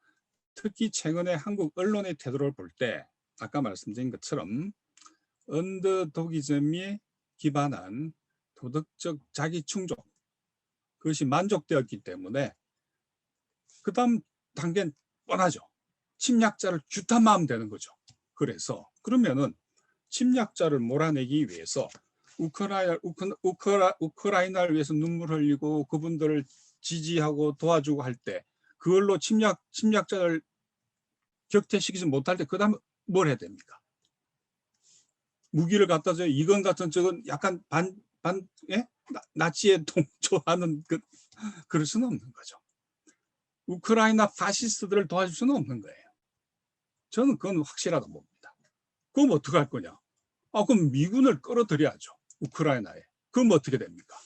특히 최근에 한국 언론의 태도를 볼 때 아까 말씀드린 것처럼 언더독이즘에 기반한 도덕적 자기 충족 그것이 만족되었기 때문에 그 다음 단계는 뻔하죠. 침략자를 규탄만 하면 되는 거죠. 그래서 그러면은 침략자를 몰아내기 위해서 우크라이나를 위해서 눈물 흘리고 그분들을 지지하고 도와주고 할 때 그걸로 침략자를 격퇴시키지 못할 때 그다음 뭘 해야 됩니까? 무기를 갖다 줘. 이건 같은 적은 약간 예? 나치에 동조하는 그럴 수는 없는 거죠. 우크라이나 파시스트들을 도와줄 수는 없는 거예요. 저는 그건 확실하다 봅니다. 그럼 어떻게 할 거냐? 그럼 미군을 끌어들여야죠. 우크라이나에. 그럼 어떻게 됩니까?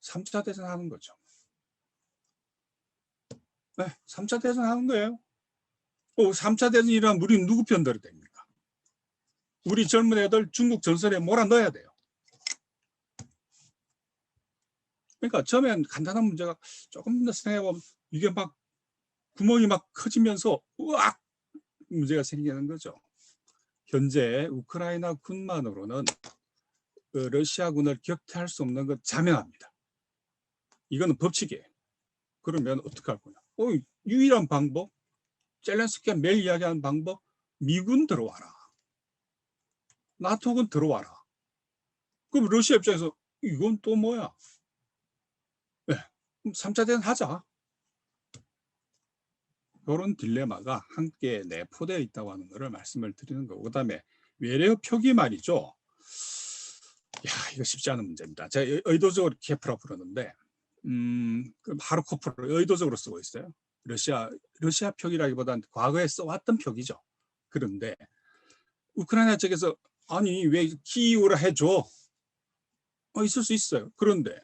3차 대전 하는 거죠. 네, 3차 대전 하는 거예요. 3차 대전이라면 우리 누구 편 들어야 됩니까? 우리 젊은 애들 중국 전선에 몰아넣어야 돼요. 그러니까 처음엔 간단한 문제가 조금 더 생각해보면 이게 막 구멍이 막 커지면서 우악 문제가 생기는 거죠. 현재 우크라이나 군만으로는 러시아군을 격퇴할 수 없는 건 자명합니다. 이거는 법칙이에요. 그러면 어떻게 할 거냐? 유일한 방법, 젤렌스키가 매일 이야기하는 방법, 미군 들어와라. 나토군 들어와라. 그럼 러시아 입장에서 이건 또 뭐야? 네, 3차 대전 하자. 이런 딜레마가 함께 내포되어 있다고 하는 것을 말씀을 드리는 거고, 그다음에 외래어 표기 말이죠. 이거 쉽지 않은 문제입니다. 제가 의도적으로 케프라 부르는데 하르코프를 의도적으로 쓰고 있어요. 러시아 표기라기보다는 과거에 써왔던 표기죠. 그런데 우크라이나 측에서 아니 왜 키이우라 해줘? 있을 수 있어요. 그런데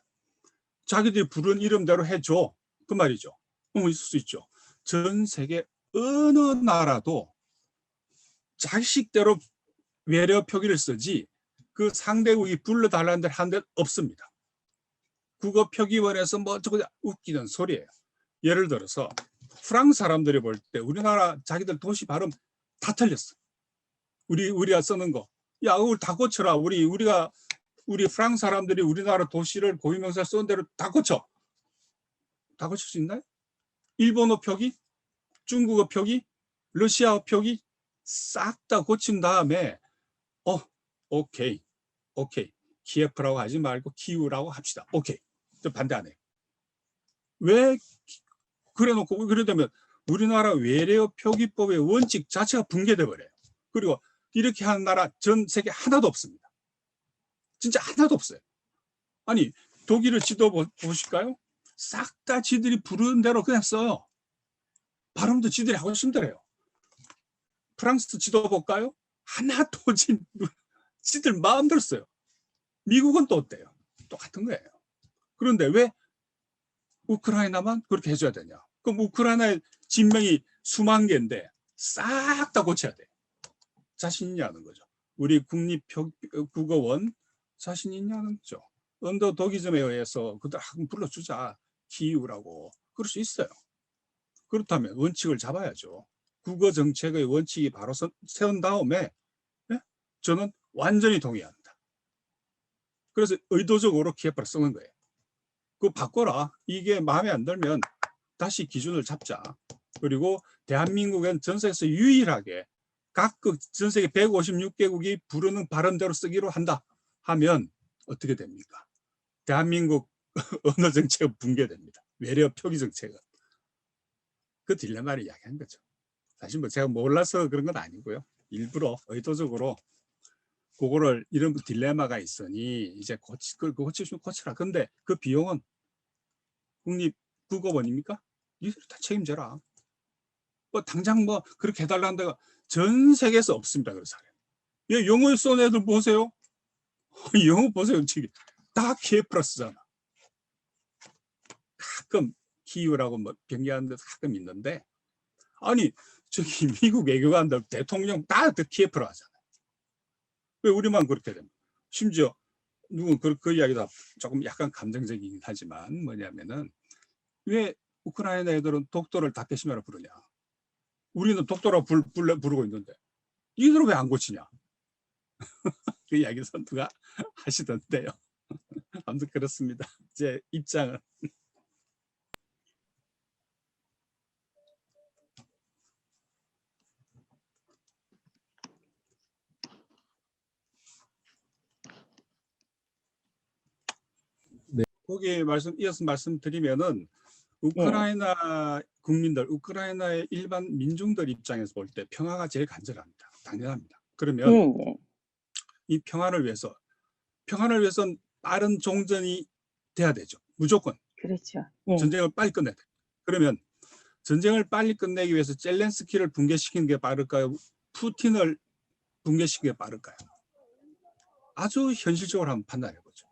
자기들이 부른 이름대로 해줘. 그 말이죠. 있을 수 있죠. 전 세계 어느 나라도 자식대로 외래어 표기를 쓰지 그 상대국이 불러달라는 데를 한 데 없습니다. 국어표기원에서 뭐 저거 웃기는 소리예요. 예를 들어서 프랑스 사람들이 볼 때 우리나라 자기들 도시 발음 다 틀렸어. 우리가 쓰는 거. 야, 그걸 다 고쳐라. 우리 프랑스 사람들이 우리나라 도시를 고유명사 쓰는 대로 다 고쳐. 다 고칠 수 있나요? 일본어 표기, 중국어 표기, 러시아어 표기 싹 다 고친 다음에 오케이. 키예프라고 하지 말고 키우라고 합시다. 오케이. 저 반대 안 해요. 왜 그래 놓고 그러다면 우리나라 외래어 표기법의 원칙 자체가 붕괴돼 버려요. 그리고 이렇게 하는 나라 전 세계 하나도 없습니다. 진짜 하나도 없어요. 아니 독일을 지도 보실까요? 싹 다 지들이 부르는 대로 그냥 써요. 발음도 지들이 하고 싶더래요. 프랑스 지도 볼까요? 하나도 지들 마음대로 써요. 미국은 또 어때요? 똑같은 거예요. 그런데 왜 우크라이나만 그렇게 해줘야 되냐? 그럼 우크라이나의 진명이 수만 개인데 싹 다 고쳐야 돼. 자신 있냐는 거죠. 우리 국립국어원 자신 있냐는 거죠. 언더도기즘에 의해서 그들 한번 불러주자. 키우라고. 그럴 수 있어요. 그렇다면 원칙을 잡아야죠. 국어 정책의 원칙이 바로 세운 다음에 네? 저는 완전히 동의합니다. 그래서 의도적으로 키예프를 쓰는 거예요. 그거 바꿔라. 이게 마음에 안 들면 다시 기준을 잡자. 그리고 대한민국은 전 세계에서 유일하게 전 세계 156개국이 부르는 발음대로 쓰기로 한다 하면 어떻게 됩니까? 대한민국 언어 정책은 붕괴됩니다. 외래어 표기 정책은. 그 딜레마를 이야기한 거죠. 사실 뭐 제가 몰라서 그런 건 아니고요. 일부러 의도적으로 그거를 이런 딜레마가 있으니 이제 고치시면 고쳐라. 근데 그 비용은 국립국어원입니까? 이들 다 책임져라. 뭐 당장 뭐 그렇게 해달라는 데가 전 세계에서 없습니다. 그런 사람. 예, 영어 쏜 애들 보세요. 영어 보세요. 지금 다 K 플러스잖아. 가끔 키우라고 뭐 변경하는 데도 가끔 있는데 아니 저기 미국 외교관들 대통령 다 KF로 하잖아요. 왜 우리만 그렇게 됩니까? 심지어 누군 그 이야기도 조금 약간 감정적이긴 하지만 뭐냐면은 왜 우크라이나 애들은 독도를 다케시마로 부르냐? 우리는 독도라고 부르고 있는데 이들은 왜 안 고치냐? 그 이야기 선수가 하시던데요. 아무튼 그렇습니다. 제 입장은. 네. 거기에 이어서 말씀드리면은 예. 우크라이나 국민들, 우크라이나의 일반 민중들 입장에서 볼 때 평화가 제일 간절합니다. 당연합니다. 예, 그러면 예. 이 평화를 위해서는 빠른 종전이 돼야 되죠. 무조건 그렇죠. 예. 전쟁을 빨리 끝내야 돼. 그러면 전쟁을 빨리 끝내기 위해서 젤렌스키를 붕괴시키는 게 빠를까요? 푸틴을 붕괴시키는 게 빠를까요? 아주 현실적으로 한번 판단해 보죠.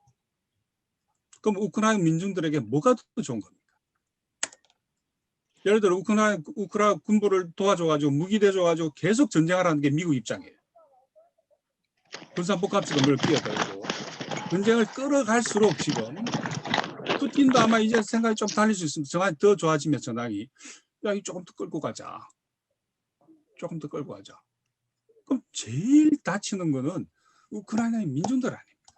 그럼 우크라이나 민중들에게 뭐가 더 좋은 겁니까? 예를 들어 우크라이나 군부를 도와줘가지고 무기 대줘가지고 계속 전쟁하라는 게 미국 입장이에요. 군사복합식을 끼어들고 전쟁을 끌어갈수록 지금 푸틴도 아마 이제 생각이 좀 달릴 수 있습니다. 정말 더 좋아지면 전황이 야, 이 조금 더 끌고 가자. 조금 더 끌고 가자. 그럼 제일 다치는 거는 우크라이나의 민중들 아닙니까?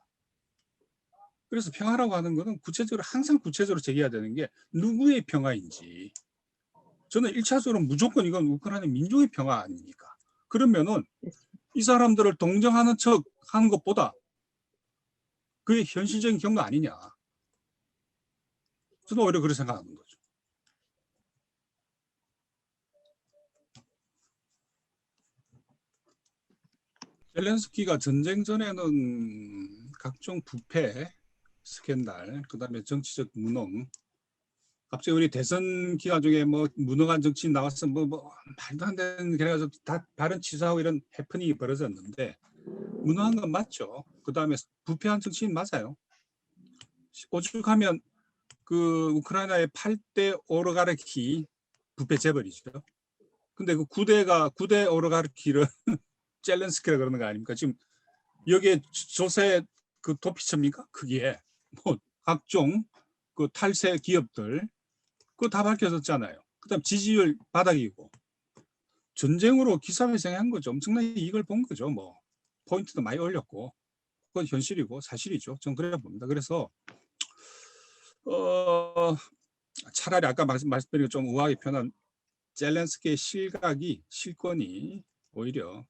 그래서 평화라고 하는 거는 항상 구체적으로 제기해야 되는 게 누구의 평화인지. 저는 1차적으로 무조건 이건 우크라이나 민족의 평화 아닙니까? 그러면은 이 사람들을 동정하는 척 하는 것보다 그게 현실적인 경로 아니냐. 저는 오히려 그렇게 생각하는 거죠. 젤렌스키가 전쟁 전에는 각종 부패, 스캔들, 그다음에 정치적 무능, 갑자기 우리 대선 기간 중에 뭐 무능한 정치인 나와서 뭐 말도 안 되는 그래가지고 다 발언 취소하고 이런 해프닝이 벌어졌는데 무능한 건 맞죠. 그다음에 부패한 정치인 맞아요. 오죽하면 그 우크라이나의 8대 오르가르키 부패 재벌이죠. 근데 그 9대 오르가르키를 젤렌스키라 그러는 거 아닙니까? 지금 여기에 조세 그 도피처입니까? 그게 뭐 각종 그 탈세 기업들 그거 다 밝혀졌잖아요. 그다음 지지율 바닥이고 전쟁으로 기사회생한 거죠. 엄청나게 이익을 본 거죠. 뭐 포인트도 많이 올렸고 그건 현실이고 사실이죠. 전 그래 봅니다. 그래서 차라리 아까 말씀드린 좀 우아하게 표현한 젤렌스키의 실권이 오히려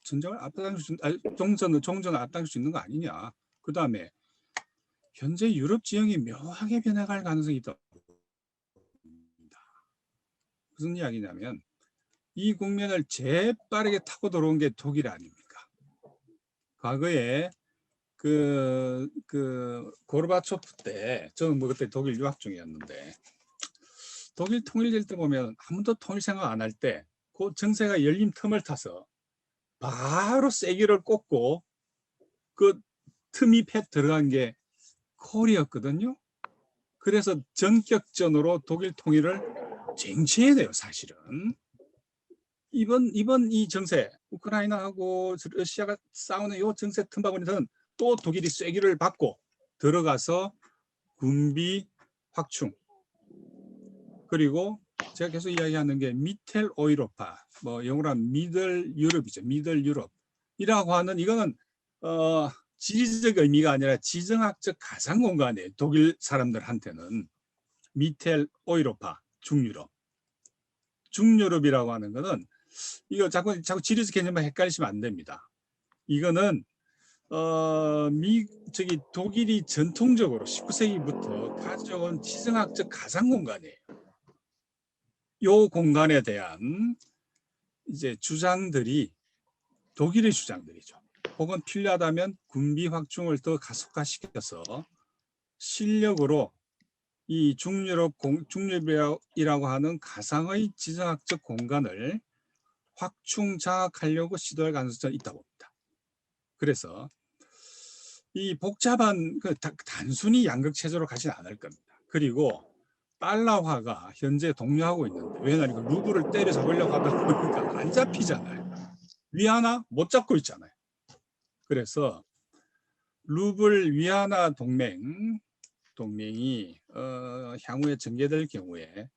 전쟁을 앞당길 수, 종전을 앞당길 수 있는 거 아니냐. 그 다음에 현재 유럽 지형이 묘하게 변해갈 가능성이 있다. 무슨 이야기냐면 이 국면을 재빠르게 타고 들어온 게 독일 아닙니까? 과거에 고르바초프 때 저는 뭐 그때 독일 유학 중이었는데 독일 통일될 때 보면 아무도 통일 생각 안 할 때 그 정세가 열린 틈을 타서 바로 세기를 꽂고 그 틈이 패 들어간 게 콜이었거든요. 그래서 전격전으로 독일 통일을 쟁취해야 돼요, 사실은. 이번 이 정세, 우크라이나하고 러시아가 싸우는 이 정세 틈바구니에서는 또 독일이 쐐기를 받고 들어가서 군비 확충, 그리고 제가 계속 이야기하는 게 미텔 오이로파, 뭐 영어로 하면 미들 유럽이죠. 미들 유럽이라고 하는 이거는 지리적 의미가 아니라 지정학적 가상 공간이에요. 독일 사람들한테는 미텔 오이로파, 중유럽이라고 하는 거는 이거 자꾸 지리적 개념만 헷갈리시면 안 됩니다. 이거는 독일이 전통적으로 19세기부터 가져온 지정학적 가상 공간이에요. 이 공간에 대한 이제 주장들이 독일의 주장들이죠. 혹은 필요하다면 군비 확충을 더 가속화시켜서 실력으로 이 중유럽이라고 하는 가상의 지정학적 공간을 확충 장악하려고 시도할 가능성이 있다고 봅니다. 그래서 이 복잡한 단순히 양극 체제로 가지는 않을 겁니다. 그리고 달러화가 현재 동요하고 있는데 왜냐하면 루블을 때려 잡으려고 하다 보니까 안 잡히잖아요. 위안화 못 잡고 있잖아요. 그래서 루블 위안화 동맹이 향후에 전개될 경우에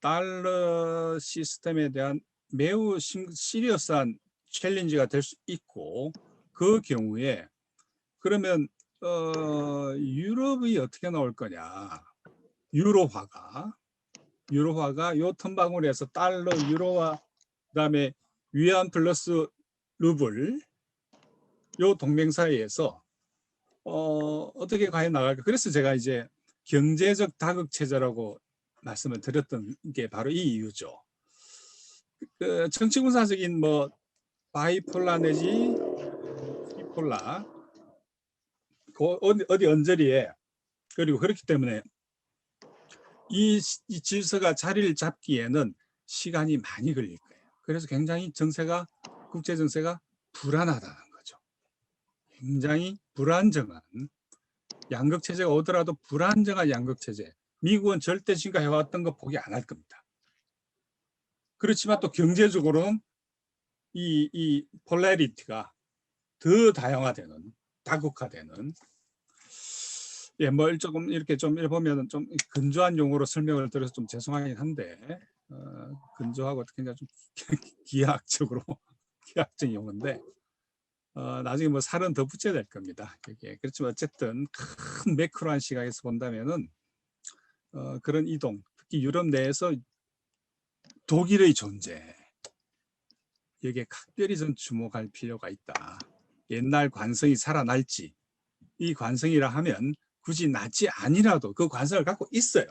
달러 시스템에 대한 매우 시리어스한 챌린지가 될 수 있고 그 경우에 그러면 유럽이 어떻게 나올 거냐. 유로화가 요 틈바구니에서 달러, 유로화 그다음에 위안 플러스 루블 요 동맹 사이에서 어떻게 과연 나갈까. 그래서 제가 이제 경제적 다극 체제라고 말씀을 드렸던 게 바로 이 이유죠. 그 정치군사적인 뭐 바이폴라 내지 비폴라 어디 언저리에, 그리고 그렇기 때문에 이 질서가 자리를 잡기에는 시간이 많이 걸릴 거예요. 그래서 굉장히 국제 정세가 불안하다는 거죠. 굉장히 불안정한 양극 체제가 오더라도 불안정한 양극 체제. 미국은 절대 지금까지 해왔던 거 포기 안 할 겁니다. 그렇지만 또 경제적으로는 이 폴라리티가 더 다양화되는, 다국화되는, 예, 뭘 조금 이렇게 좀 보면 좀 근조한 용어로 설명을 드려서 좀 죄송하긴 한데, 근조하고 굉장히 좀 기하학적으로 기하학적인 용어인데, 나중에 뭐 살은 더 붙여야 될 겁니다. 여기에. 그렇지만 어쨌든 큰 매크로한 시각에서 본다면은 그런 이동, 특히 유럽 내에서 독일의 존재, 여기에 각별히 좀 주목할 필요가 있다. 옛날 관성이 살아날지, 이 관성이라 하면 굳이 나치 아니라도 그 관성을 갖고 있어요.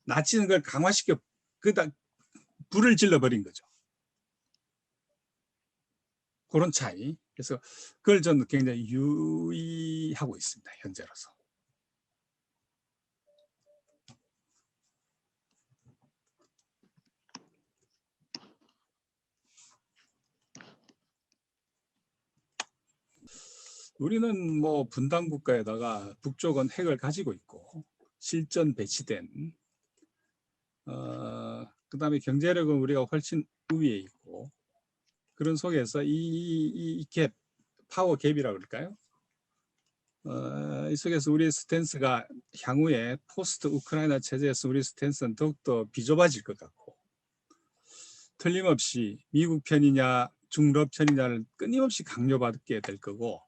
나치는 걸 강화시켜 그다 불을 질러버린 거죠. 그런 차이. 그래서 그걸 저는 굉장히 유의하고 있습니다. 현재로서. 우리는 뭐 분단 국가에다가 북쪽은 핵을 가지고 있고 실전 배치된, 그다음에 경제력은 우리가 훨씬 우위에 있고, 그런 속에서 이 갭, 파워 갭이라고 그럴까요? 이 속에서 우리의 스탠스가 향후에 포스트 우크라이나 체제에서 우리 스탠스는 더욱더 비좁아질 것 같고, 틀림없이 미국 편이냐 중럽 편이냐를 끊임없이 강요받게 될 거고,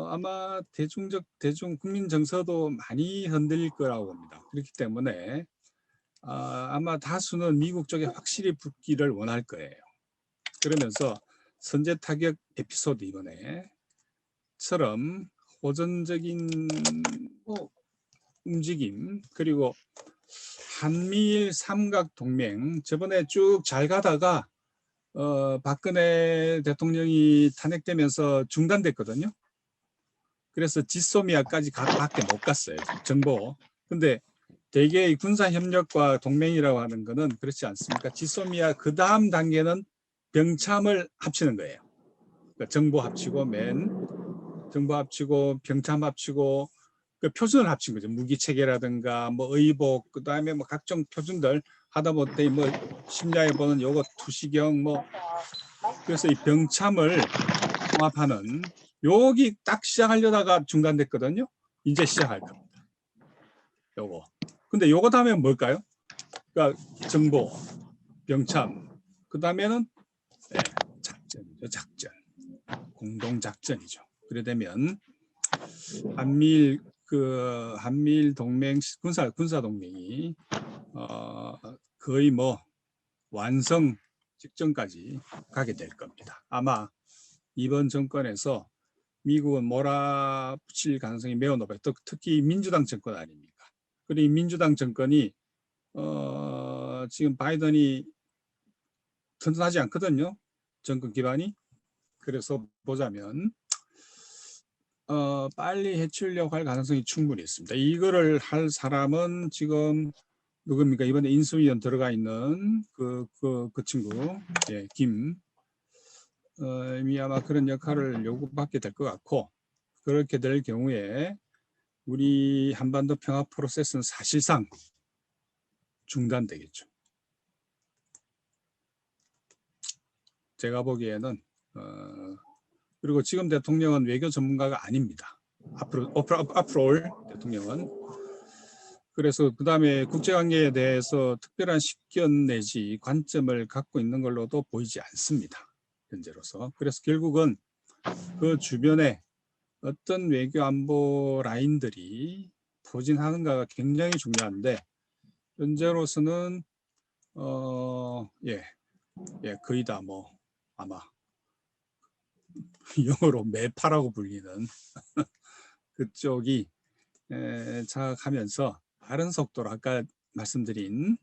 아마 대중 국민 정서도 많이 흔들릴 거라고 봅니다. 그렇기 때문에 아마 다수는 미국 쪽에 확실히 붙기를 원할 거예요. 그러면서 선제 타격 에피소드 이번에처럼 호전적인 움직임, 그리고 한미일 삼각 동맹 저번에 쭉 잘 가다가 박근혜 대통령이 탄핵되면서 중단됐거든요. 그래서 지소미아까지 밖에 못 갔어요. 정보. 근데 대개의 군사협력과 동맹이라고 하는 거는 그렇지 않습니까? 지소미아 그 다음 단계는 병참을 합치는 거예요. 그러니까 정보 합치고 병참 합치고 그 표준을 합친 거죠. 무기 체계라든가 뭐 의복, 그다음에 뭐 각종 표준들 하다 못해 뭐 심야에 보는 요거 투시경 뭐, 그래서 이 병참을 통합하는, 여기 딱 시작하려다가 중단됐거든요. 이제 시작할 겁니다. 요거. 근데 요거 다음에 뭘까요? 그러니까 정보, 병참, 그 다음에는 작전이죠. 작전. 공동 작전이죠. 그래 되면 한미일 동맹 군사 동맹이 거의 뭐 완성 직전까지 가게 될 겁니다. 아마 이번 정권에서 미국은 몰아붙일 가능성이 매우 높아요. 특히 민주당 정권 아닙니까? 그리고 민주당 정권이 지금 바이든이 튼튼하지 않거든요. 정권 기반이. 그래서 보자면 빨리 해치려고 할 가능성이 충분히 있습니다. 이거를 할 사람은 지금 누굽니까? 이번에 인수위원 들어가 있는 그 친구, 예, 이 아마 그런 역할을 요구받게 될 것 같고, 그렇게 될 경우에 우리 한반도 평화 프로세스는 사실상 중단되겠죠. 제가 보기에는 그리고 지금 대통령은 외교 전문가가 아닙니다. 앞으로 올 대통령은. 그래서 그 다음에 국제관계에 대해서 특별한 식견 내지 관점을 갖고 있는 걸로도 보이지 않습니다. 현재로서. 그래서 결국은 그 주변에 어떤 외교 안보 라인들이 포진하는가가 굉장히 중요한데, 현재로서는 거의 다 뭐 아마 영어로 매파라고 불리는 그쪽이 장악하면서 빠른 속도로 아까 말씀드린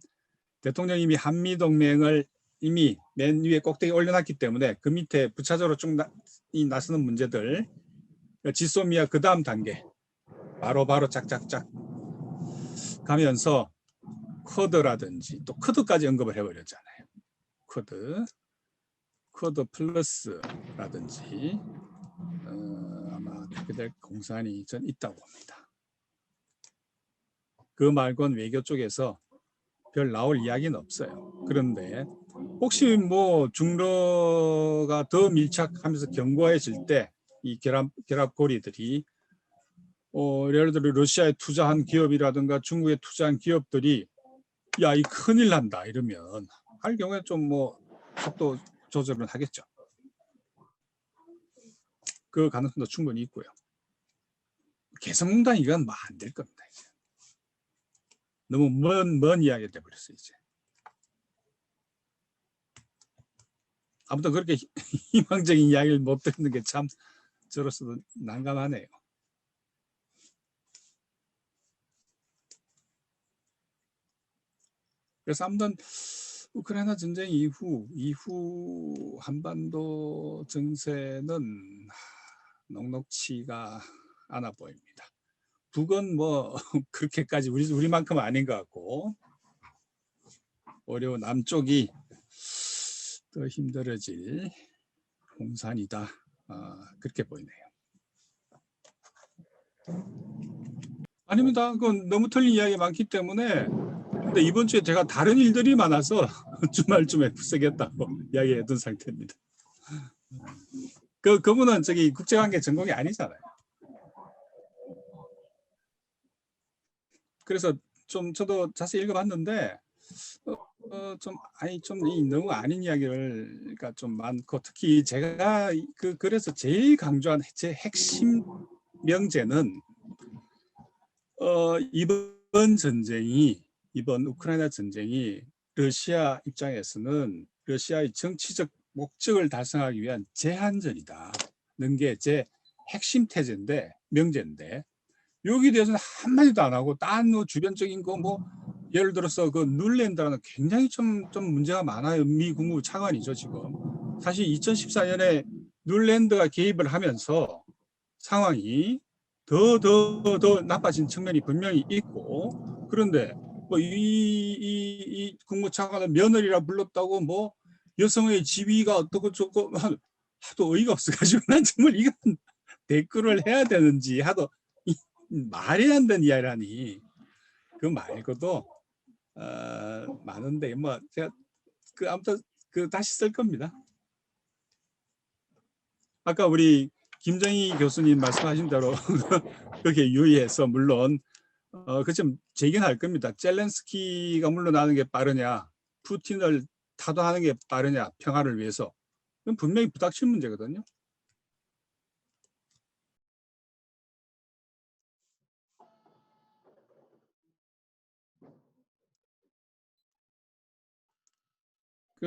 대통령님이 한미동맹을 이미 맨 위에 꼭대기 올려놨기 때문에 그 밑에 부차적으로 쭉 나서는 문제들 지소미아 그 다음 단계 바로바로 짝짝짝 가면서 쿼드라든지 또 쿼드까지 언급을 해버렸잖아요. 쿼드 플러스라든지 아마 그렇게 될 공산이 전 있다고 봅니다. 그 말고는 외교 쪽에서 별 나올 이야기는 없어요. 그런데 혹시 뭐 중러가 더 밀착하면서 견고해질 때 이 결합고리들이 예를 들어 러시아에 투자한 기업이라든가 중국에 투자한 기업들이 야, 이 큰일 난다 이러면 할 경우에 좀 뭐 속도 조절은 하겠죠. 그 가능성도 충분히 있고요. 개성공단 이건 뭐 안 될 겁니다. 이제. 너무 먼 이야기가 돼버렸어요. 이제. 아무튼 그렇게 희망적인 이야기를 못 듣는 게 참 저로서도 난감하네요. 그래서 아무튼 우크라이나 전쟁 이후 한반도 정세는 녹록치가 않아 보입니다. 북은 뭐 그렇게까지 우리만큼 아닌 것 같고 오히려 남쪽이 더 힘들어질 공산이다. 그렇게 보이네요. 아닙니다. 그건 너무 틀린 이야기 많기 때문에 근데 이번 주에 제가 다른 일들이 많아서 주말쯤에 쓰겠다고 이야기했던 상태입니다. 그분은 저기 국제관계 전공이 아니잖아요. 그래서 좀 저도 자세히 읽어봤는데 너무 아닌 이야기가 좀 많고 특히 제가 그래서 제일 강조한 제 핵심 명제는 이번 우크라이나 전쟁이 러시아 입장에서는 러시아의 정치적 목적을 달성하기 위한 제한전이다는 게 제 핵심 명제인데 여기에 대해서는 한마디도 안 하고 딴 뭐 주변적인 거 뭐 예를 들어서 그 눌랜드라는 굉장히 좀 문제가 많아요. 미 국무부 차관이죠 지금. 사실 2014년에 눌랜드가 개입을 하면서 상황이 더 나빠진 측면이 분명히 있고 그런데 뭐 이 국무차관을 며느리라 불렀다고 뭐 여성의 지위가 어떻고 저고 하도 어이가 없어가지고 난 정말 이건 댓글을 해야 되는지 하도 말이 안 되는 이야기라니 그 말고도 많은데 뭐 제가 아무튼 다시 쓸 겁니다. 아까 우리 김정희 교수님 말씀하신 대로 그렇게 유의해서 물론 그 좀 제기할 겁니다. 젤렌스키가 물러나는 게 빠르냐 푸틴을 타도하는 게 빠르냐 평화를 위해서 그건 분명히 부닥칠 문제거든요.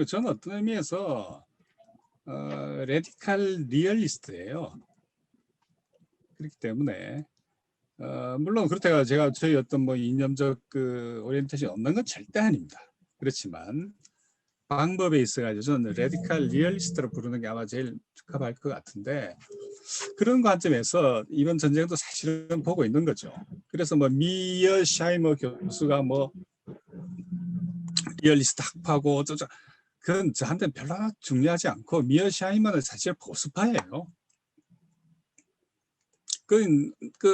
저는 어떤 의미에서 레디칼 리얼리스트예요. 그렇기 때문에 물론 그렇다고 제가 저희 어떤 뭐 이념적 오리엔테이션이 없는 건 절대 아닙니다. 그렇지만 방법에 있어가지고 저는 레디칼 리얼리스트로 부르는 게 아마 제일 적합할 것 같은데 그런 관점에서 이번 전쟁도 사실은 보고 있는 거죠. 그래서 뭐 미어 샤이머 교수가 뭐 리얼리스트 학파고 그건 저한테는 별로 중요하지 않고 미어 샤이머는 사실 보수파예요.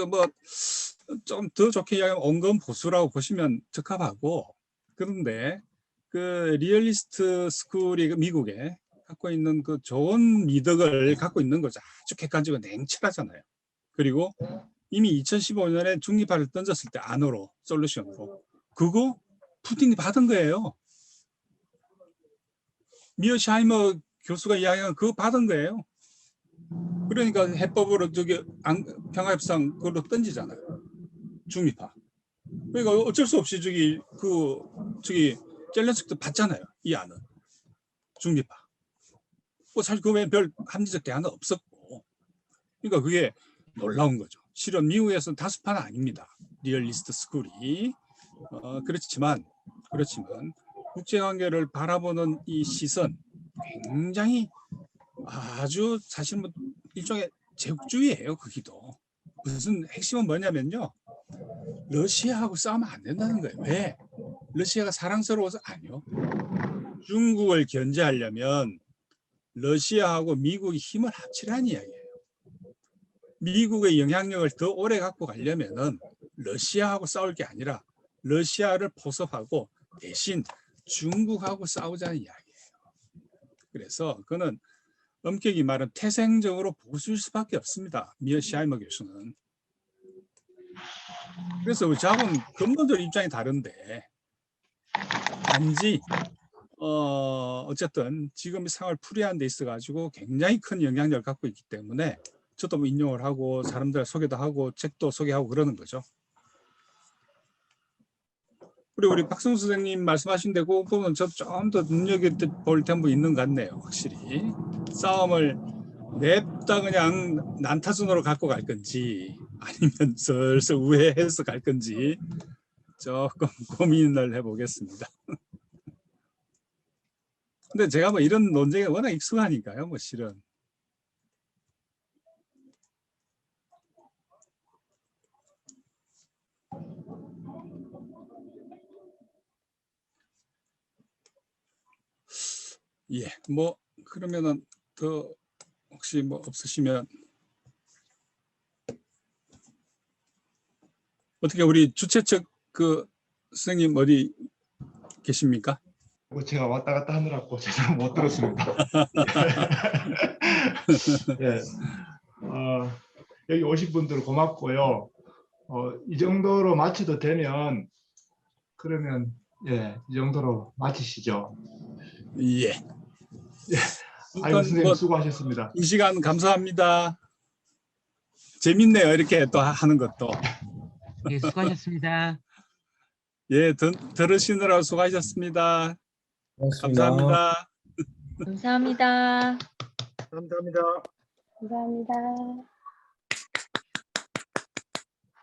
뭐 좀 더 좋게 이야기하면 온건 보수라고 보시면 적합하고 그런데 리얼리스트 스쿨이 미국에 갖고 있는 좋은 미덕을 갖고 있는 거죠. 아주 객관적이고 냉철하잖아요. 그리고 이미 2015년에 중립화를 던졌을 때 안으로 솔루션으로 그거 푸틴이 받은 거예요. 미어 샤이머 교수가 이야기한 그거 받은 거예요. 그러니까 해법으로 평화협상 그걸로 던지잖아요. 중립화. 그러니까 어쩔 수 없이 젤렌스키도 받잖아요. 이 안은 중립화. 뭐 사실 그 외에 별 합리적 대안은 없었고. 그러니까 그게 놀라운 거죠. 실은 미국에서는 다수파는 아닙니다. 리얼리스트 스쿨이. 그렇지만 국제관계를 바라보는 이 시선 굉장히 아주 사실 뭐 일종의 제국주의예요. 거기도 무슨 핵심은 뭐냐면요. 러시아하고 싸우면 안 된다는 거예요. 왜? 러시아가 사랑스러워서? 아니요. 중국을 견제하려면 러시아하고 미국이 힘을 합치라는 이야기예요. 미국의 영향력을 더 오래 갖고 가려면은 러시아하고 싸울 게 아니라 러시아를 포섭하고 대신 중국하고 싸우자는 이야기예요. 그래서 그는 엄격히 말하면 태생적으로 보수일 수밖에 없습니다. 미어시하이머 교수는. 그래서 저하고는 근본적으로 입장이 다른데 단지 어쨌든 지금 상황을 풀이하는 데 있어 가지고 굉장히 큰 영향력을 갖고 있기 때문에 저도 뭐 인용을 하고 사람들 소개도 하고 책도 소개하고 그러는 거죠. 그리고 우리 박성수 선생님 말씀하신 데 그 부분은 저 좀 더 눈여겨볼 점도 있는 것 같네요. 확실히 싸움을 냅다 그냥 난타전으로 갖고 갈 건지 아니면 슬슬 우회해서 갈 건지 조금 고민을 해보겠습니다. 근데 제가 뭐 이런 논쟁에 워낙 익숙하니까요, 뭐 실은. 예, 뭐 그러면은 더 혹시 뭐 없으시면 어떻게 우리 주최 측 그 선생님 어디 계십니까? 제가 왔다 갔다 하느라고 제가 못 들었습니다. 예, 여기 오신 분들 고맙고요. 이 정도로 마쳐도 되면 그러면 예, 이 정도로 마치시죠. 예. 아이고 선생님 뭐, 수고하셨습니다. 이 시간 감사합니다. 재밌네요. 이렇게 또 하는 것도. 예, 수고하셨습니다. 예, 들으시느라 수고하셨습니다. 고맙습니다. 감사합니다. 감사합니다. 감사합니다. 감사합니다.